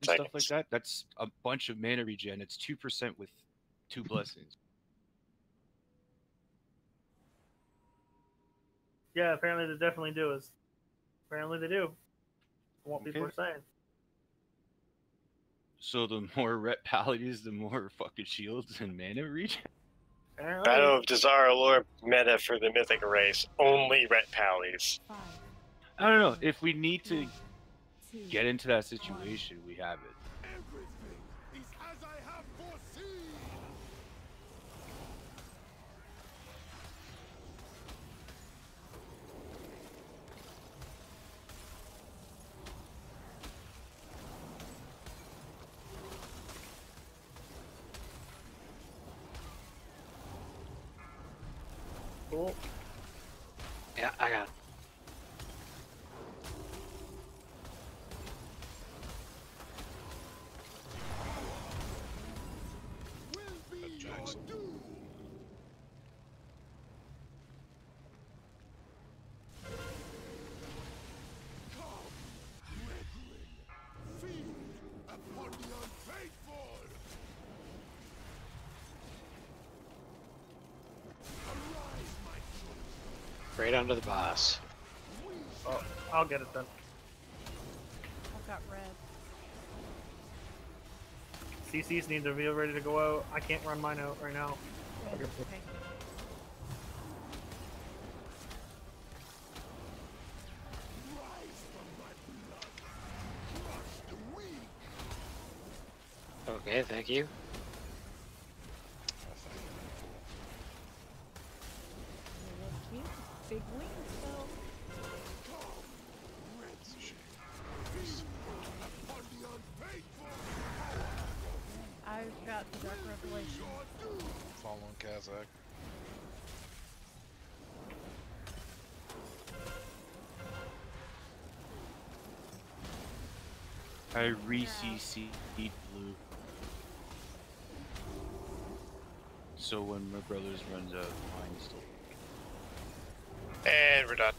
Stuff like that. That's a bunch of mana regen. It's 2% with 2 blessings. Yeah, apparently they definitely do. Apparently they do. What people are saying. So the more ret paladins, the more fucking shields and mana regen. Battle of Desire lore meta for the mythic race. Only ret pallies. I don't know. If we need to get into that situation, we have it. Everything is as I have foreseen. Cool. Yeah, I got it. Right under the boss. Oh, I'll get it then. I've got red. CCs need to be ready to go out. I can't run mine out right now. Okay. Okay, thank you. Big wings, though. I've got the Dark Revelation. Following Kazakh. I re-CC'd blue. So when my brother's runs out, mine still. And we're done.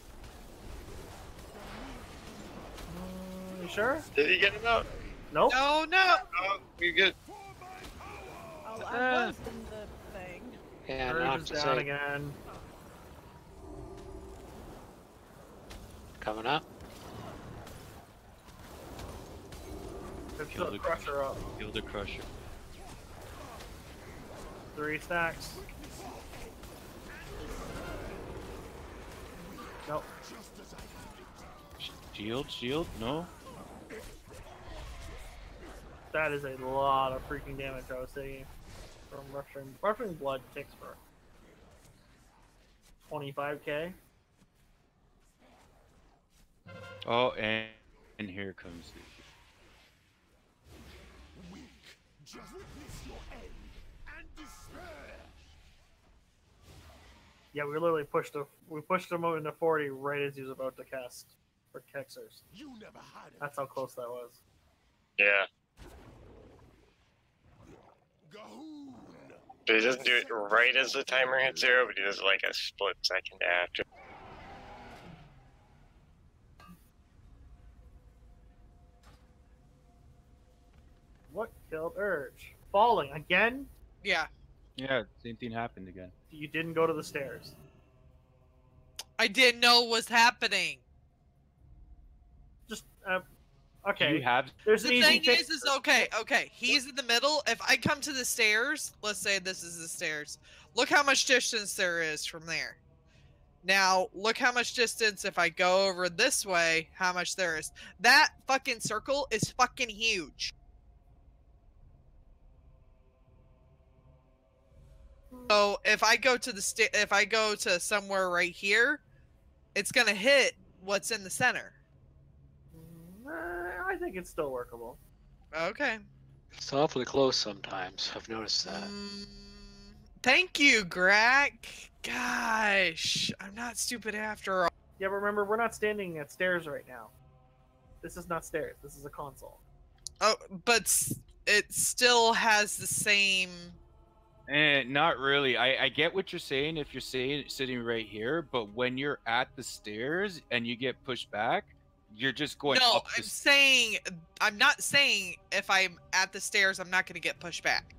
You sure? Did he get him out? Nope. No, no. Oh, we good. Oh, I was in the thing. Yeah, Urge knocked is us down out. again. Coming up. Let's Kill put the Crusher up. Kill the Crusher. 3 stacks. Nope. Shield, no? That is a lot of freaking damage I was taking from Rushing Blood ticks for 25k. Oh, and here comes the... Just witness your end and despair. Yeah, we literally pushed him over into 40 right as he was about to cast for Kexers. You never had it. That's how close that was. Yeah. Gahoon. But he doesn't do it right as the timer hits 0, but he does it like a split second after. What killed Urge? Falling again? Yeah. Yeah, same thing happened again. You didn't go to the stairs. I didn't know what was happening. Just okay. You have... There's The an easy thing fix. is okay. He's in the middle. If I come to the stairs, let's say this is the stairs. Look how much distance there is from there. Now, look how much distance if I go over this way, how much there is. That fucking circle is fucking huge. So if I go to if I go to somewhere right here, it's gonna hit what's in the center. I think it's still workable. Okay. It's awfully close sometimes. I've noticed that. Thank you, Grak. Gosh, I'm not stupid after all. Yeah, but remember, we're not standing at stairs right now. This is not stairs. This is a console. Oh, but it still has the same. Not really. I get what you're saying if you're sitting right here, but when you're at the stairs and you get pushed back, you're just going No, up the I'm not saying if I'm at the stairs, I'm not going to get pushed back.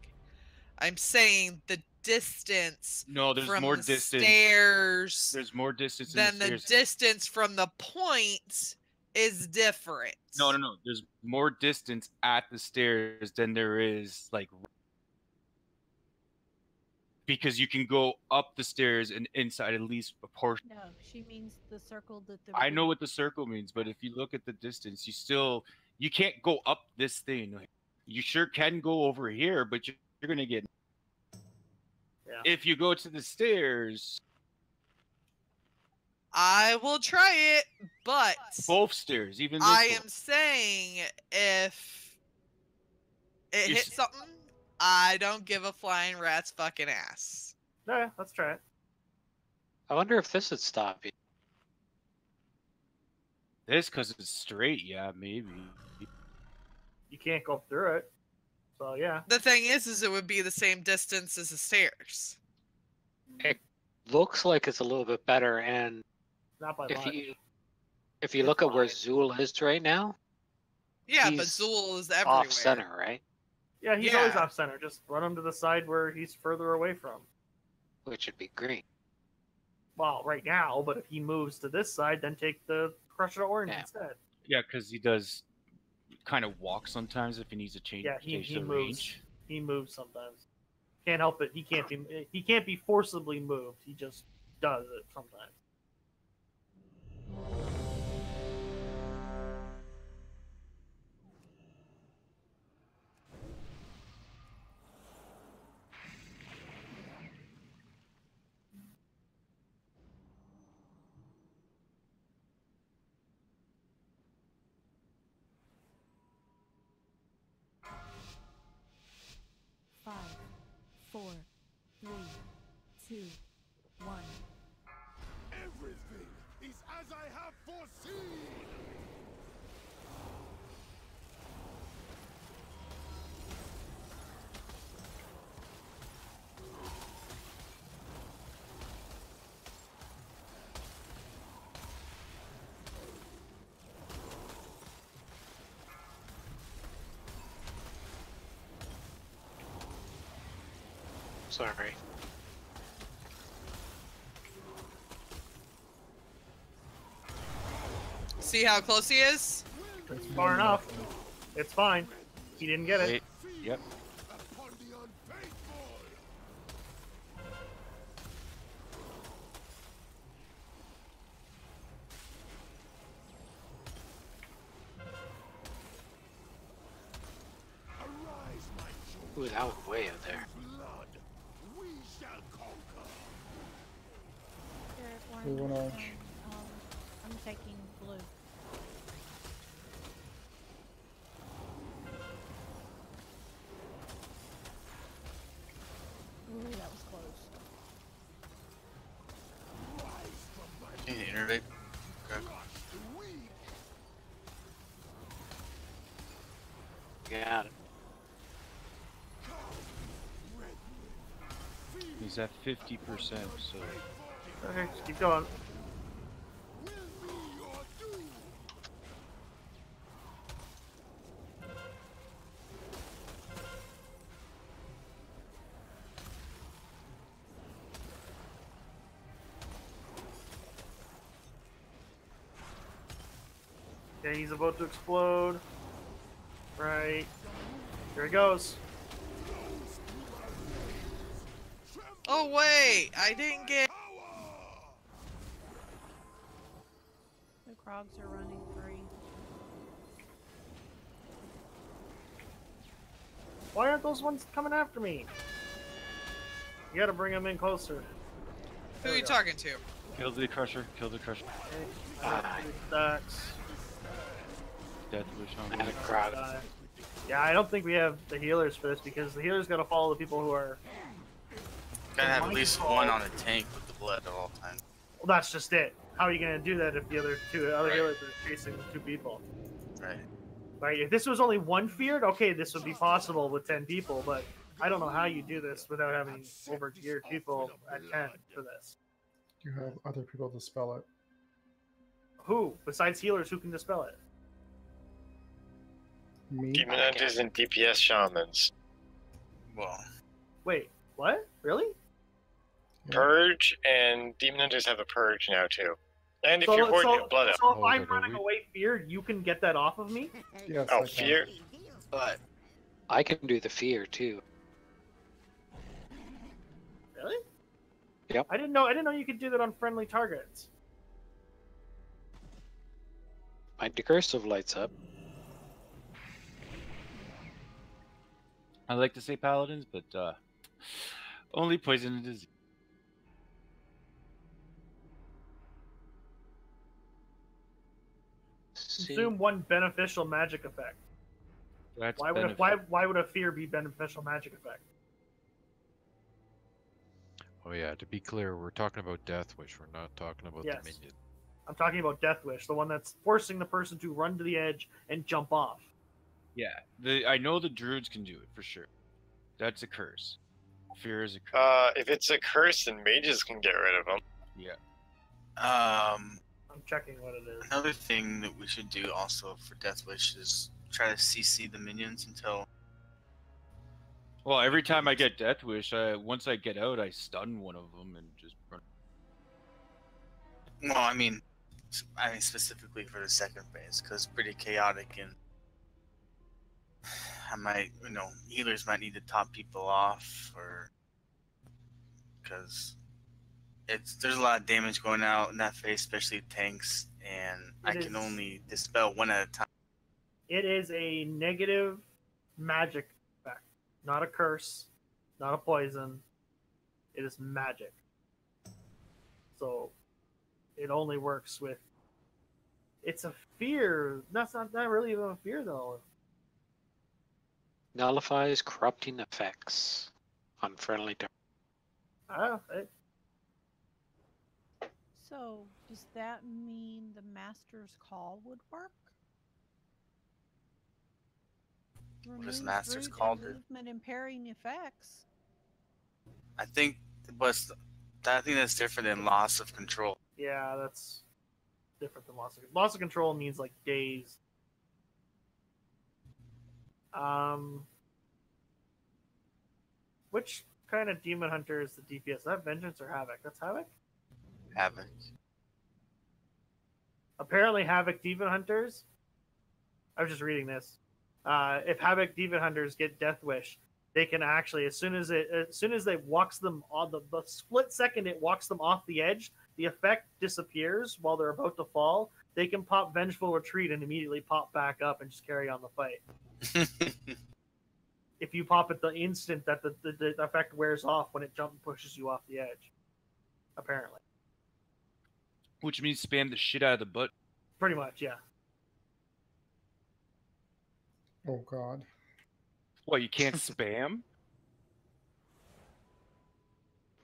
I'm saying the distance. No, there's from more the distance. Stairs. There's more distance Then in the stairs. distance from the point is different. No. There's more distance at the stairs than there is like because you can go up the stairs and inside at least a portion. No, she means the circle that the. I know what the circle means, but if you look at the distance, you can't go up this thing. You sure can go over here, but you're gonna get. Yeah. If you go to the stairs, I will try it, but both stairs, even this I one. am saying if it You hits something, I don't give a flying rat's fucking ass. Yeah, let's try it. I wonder if this would stop you. This because it's straight, yeah, maybe. You can't go through it. So yeah. The thing is it would be the same distance as the stairs. It looks like it's a little bit better, and Not by much. if you look at where Zool is right now, Yeah, he's but Zool is everywhere. off center, right? Yeah, he's always off center. Just run him to the side where he's further away from. Which would be green. Well, right now, but if he moves to this side, then take the crusher orange instead. Yeah, because he does kind of walk sometimes if he needs to change, Yeah, he the moves. range. He moves sometimes. Can't help it. He can't be forcibly moved. He just does it sometimes. Five, 4, 3, 2, 1. Everything is as I have foreseen! Sorry. See how close he is? It's far enough. It's fine. He didn't get it. Yep. Ooh, that was way up there. Blue and orange. I'm taking blue. Ooh, that was close. Can you innervate? Okay. Got it. He's at 50%, so. Okay, just keep going. Okay, he's about to explode. Right. Here he goes. Oh wait, I didn't get. Krogs are running free. Why aren't those ones coming after me? You gotta bring them in closer. Who are you talking to? Kill the Crusher. Kill the Crusher. Stacks. Death Wish on And me. a crowd. Yeah, I don't think we have the healers for this because the healers gotta follow the people who are. Gotta have at least one on a tank with the blood at all times. Well, that's just it. How are you gonna do that if the other healers are chasing two people? Right. Right. If this was only one feared, okay, this would be possible with 10 people, but I don't know how you do this without having over-geared people at 10 for this. You have other people to spell it. Who, besides healers, who can dispel it? Me? Demon Hunters and DPS Shamans. Well. Wait, what? Really? Purge and Demon Hunters have a Purge now too. And if So- you're hoarding so- your blood So up. if I'm running away feared, you can get that off of me? Yes. Oh, I can. fear? But I can do the fear too. Really? Yep. I didn't know you could do that on friendly targets. My decursive lights up. I like to say paladins, but only poison and disease. Consume one beneficial magic effect. That's Why would a fear be beneficial magic effect? Oh yeah, to be clear, we're talking about Death Wish. We're not talking about Yes. the minion. I'm talking about Death Wish, the one that's forcing the person to run to the edge and jump off. Yeah, I know the druids can do it for sure. That's a curse. Fear is a curse. If it's a curse, then mages can get rid of them. Yeah. I'm checking what it is. Another thing that we should do also for Death Wish is try to CC the minions until. Well, every time I get Death Wish, once I get out, I stun one of them and just run. Well, I mean specifically for the second phase because it's pretty chaotic and I might, healers might need to top people off or because there's a lot of damage going out in that phase, especially tanks, and I can only dispel one at a time. It is a negative magic effect, not a curse, not a poison. It is magic. So it only works with. It's a fear. That's not really even a fear though. Nullifies corrupting effects on friendly targets. So, does that mean the Master's Call would work? What does Removes Master's root Call and do? movement impairing effects. I think that's different than loss of control. Yeah, that's different than loss of control means like days. Which kind of demon hunter is the DPS? Is that Vengeance or Havoc? That's Havoc? Havoc. Apparently Havoc demon hunters. I was just reading this. If Havoc demon hunters get Death Wish, they can actually, as soon as they walks them on the split second it walks them off the edge, the effect disappears while they're about to fall. They can pop Vengeful Retreat and immediately pop back up and just carry on the fight. If you pop it the instant that the effect wears off when it pushes you off the edge. Apparently. Which means spam the shit out of the butt. Pretty much, yeah. Oh god. What, you can't spam?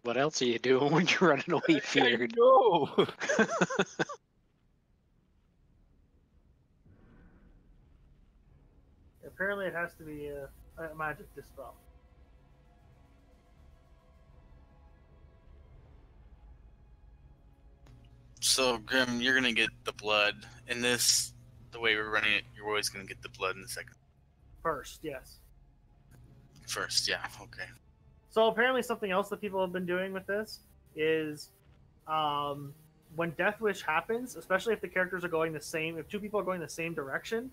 What else are you doing when you're running away feared? No. Apparently it has to be a magic dispel. So, Grim, you're going to get the blood. In this, the way we're running it, you're always going to get the blood in the second. First, yes. First, yeah, okay. So apparently something else that people have been doing with this is when Death Wish happens, especially if the characters are going the same, if two people are going the same direction,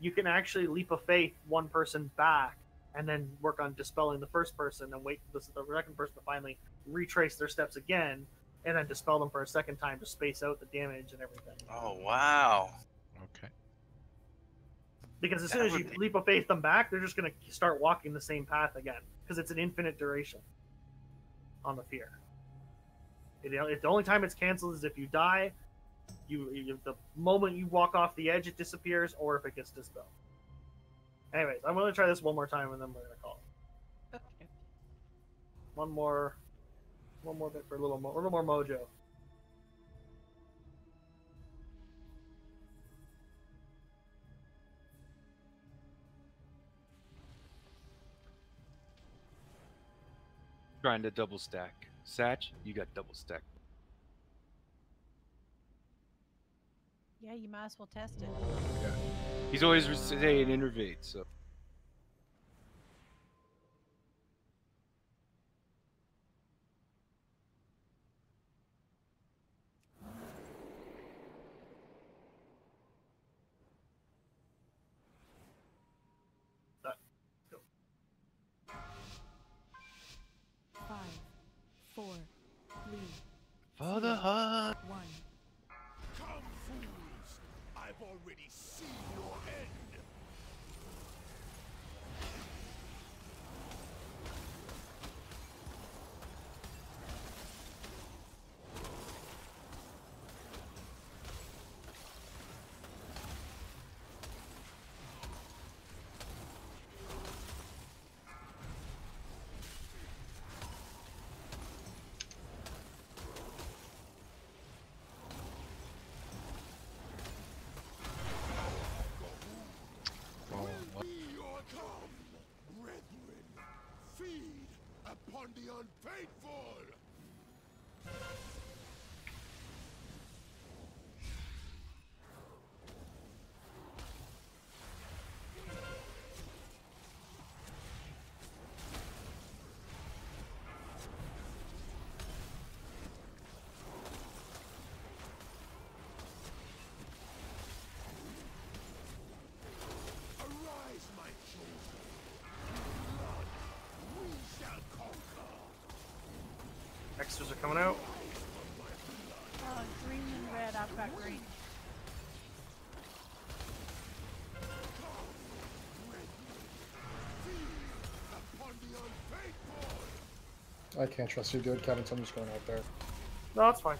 you can actually leap of faith one person back and then work on dispelling the first person and wait for the second person to finally retrace their steps again and then dispel them for a second time to space out the damage and everything. Oh wow. Okay. Because as That soon as would you be- leap of faith them back, they're just going to start walking the same path again. Because it's an infinite duration on the fear. The only time it's canceled is if you die, the moment you walk off the edge, it disappears, or if it gets dispelled. Anyways, I'm going to try this one more time, and then we're going to call it. Okay. One more bit for a little more mojo. Trying to double stack. Satch, you got double stack. Yeah, you might as well test it. Yeah. He's always saying innervate, so. Five, four, three, For the hug. 1. Come, fools! I've already seen your end! We are come, brethren! Feed upon the unfaithful! Arise, my children! Blood, we shall conquer! Extras are coming out. Green and red, I've got green. Upon the unfaithful! I can't trust you, dude, Kevin, so I'm just going out there. No, that's fine.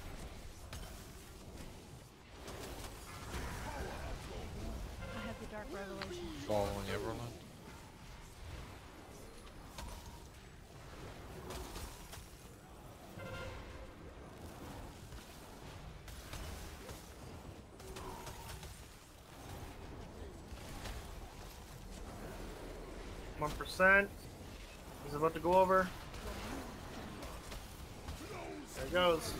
I have the Dark Revelation. Following Everland. One % is about to go over. There it goes.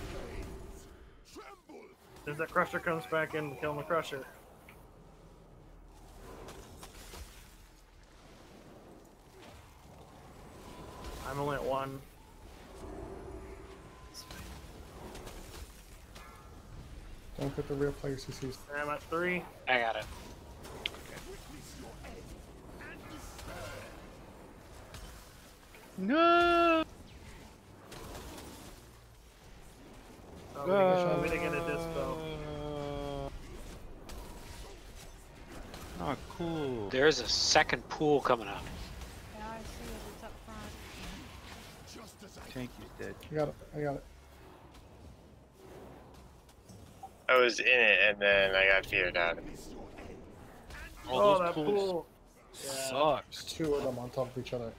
As that crusher comes back in to kill the crusher. I'm only at 1. Don't put the real players who sees. I'm at 3. I got it. No. Oh, we didn't get a dispel. Not cool. There's a second pool coming up. Yeah, I see it. It's up front. Tank is dead. I got it. I got it. I was in it and then I got feared out. Oh, that pool. Sucks. 2 of them on top of each other.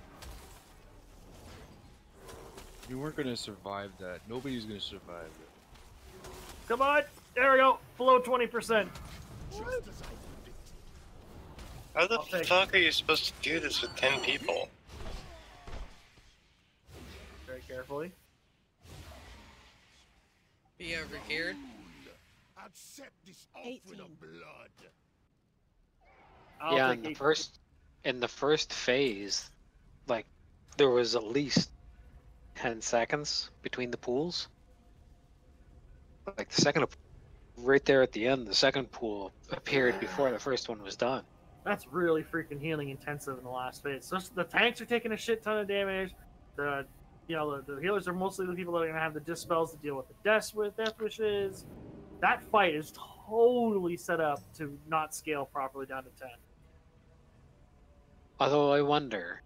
You weren't gonna survive that. Nobody's gonna survive it. Come on. There we go. Below 20%. How the fuck are you supposed to do this with 10 people? Very carefully. Be over here. Accept this offering of blood. Yeah, in the first phase, like there was at least 10 seconds between the pools. Like the second, right there at the end, the second pool appeared before the first one was done. That's really freaking healing intensive in the last phase. So the tanks are taking a shit ton of damage. The You know, the healers are mostly the people that are going to have the dispels to deal with the death wishes. That fight is totally set up to not scale properly down to 10. Although I wonder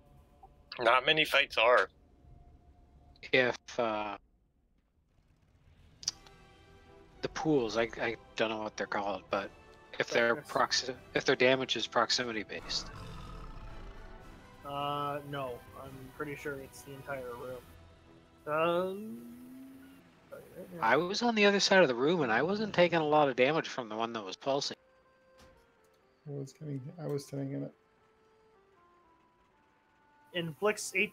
Not many fights are. if the pools, I don't know what they're called, but if their damage is proximity based. No, I'm pretty sure it's the entire room. I was on the other side of the room and I wasn't taking a lot of damage from the one that was pulsing. I was sitting in it. Inflicts 8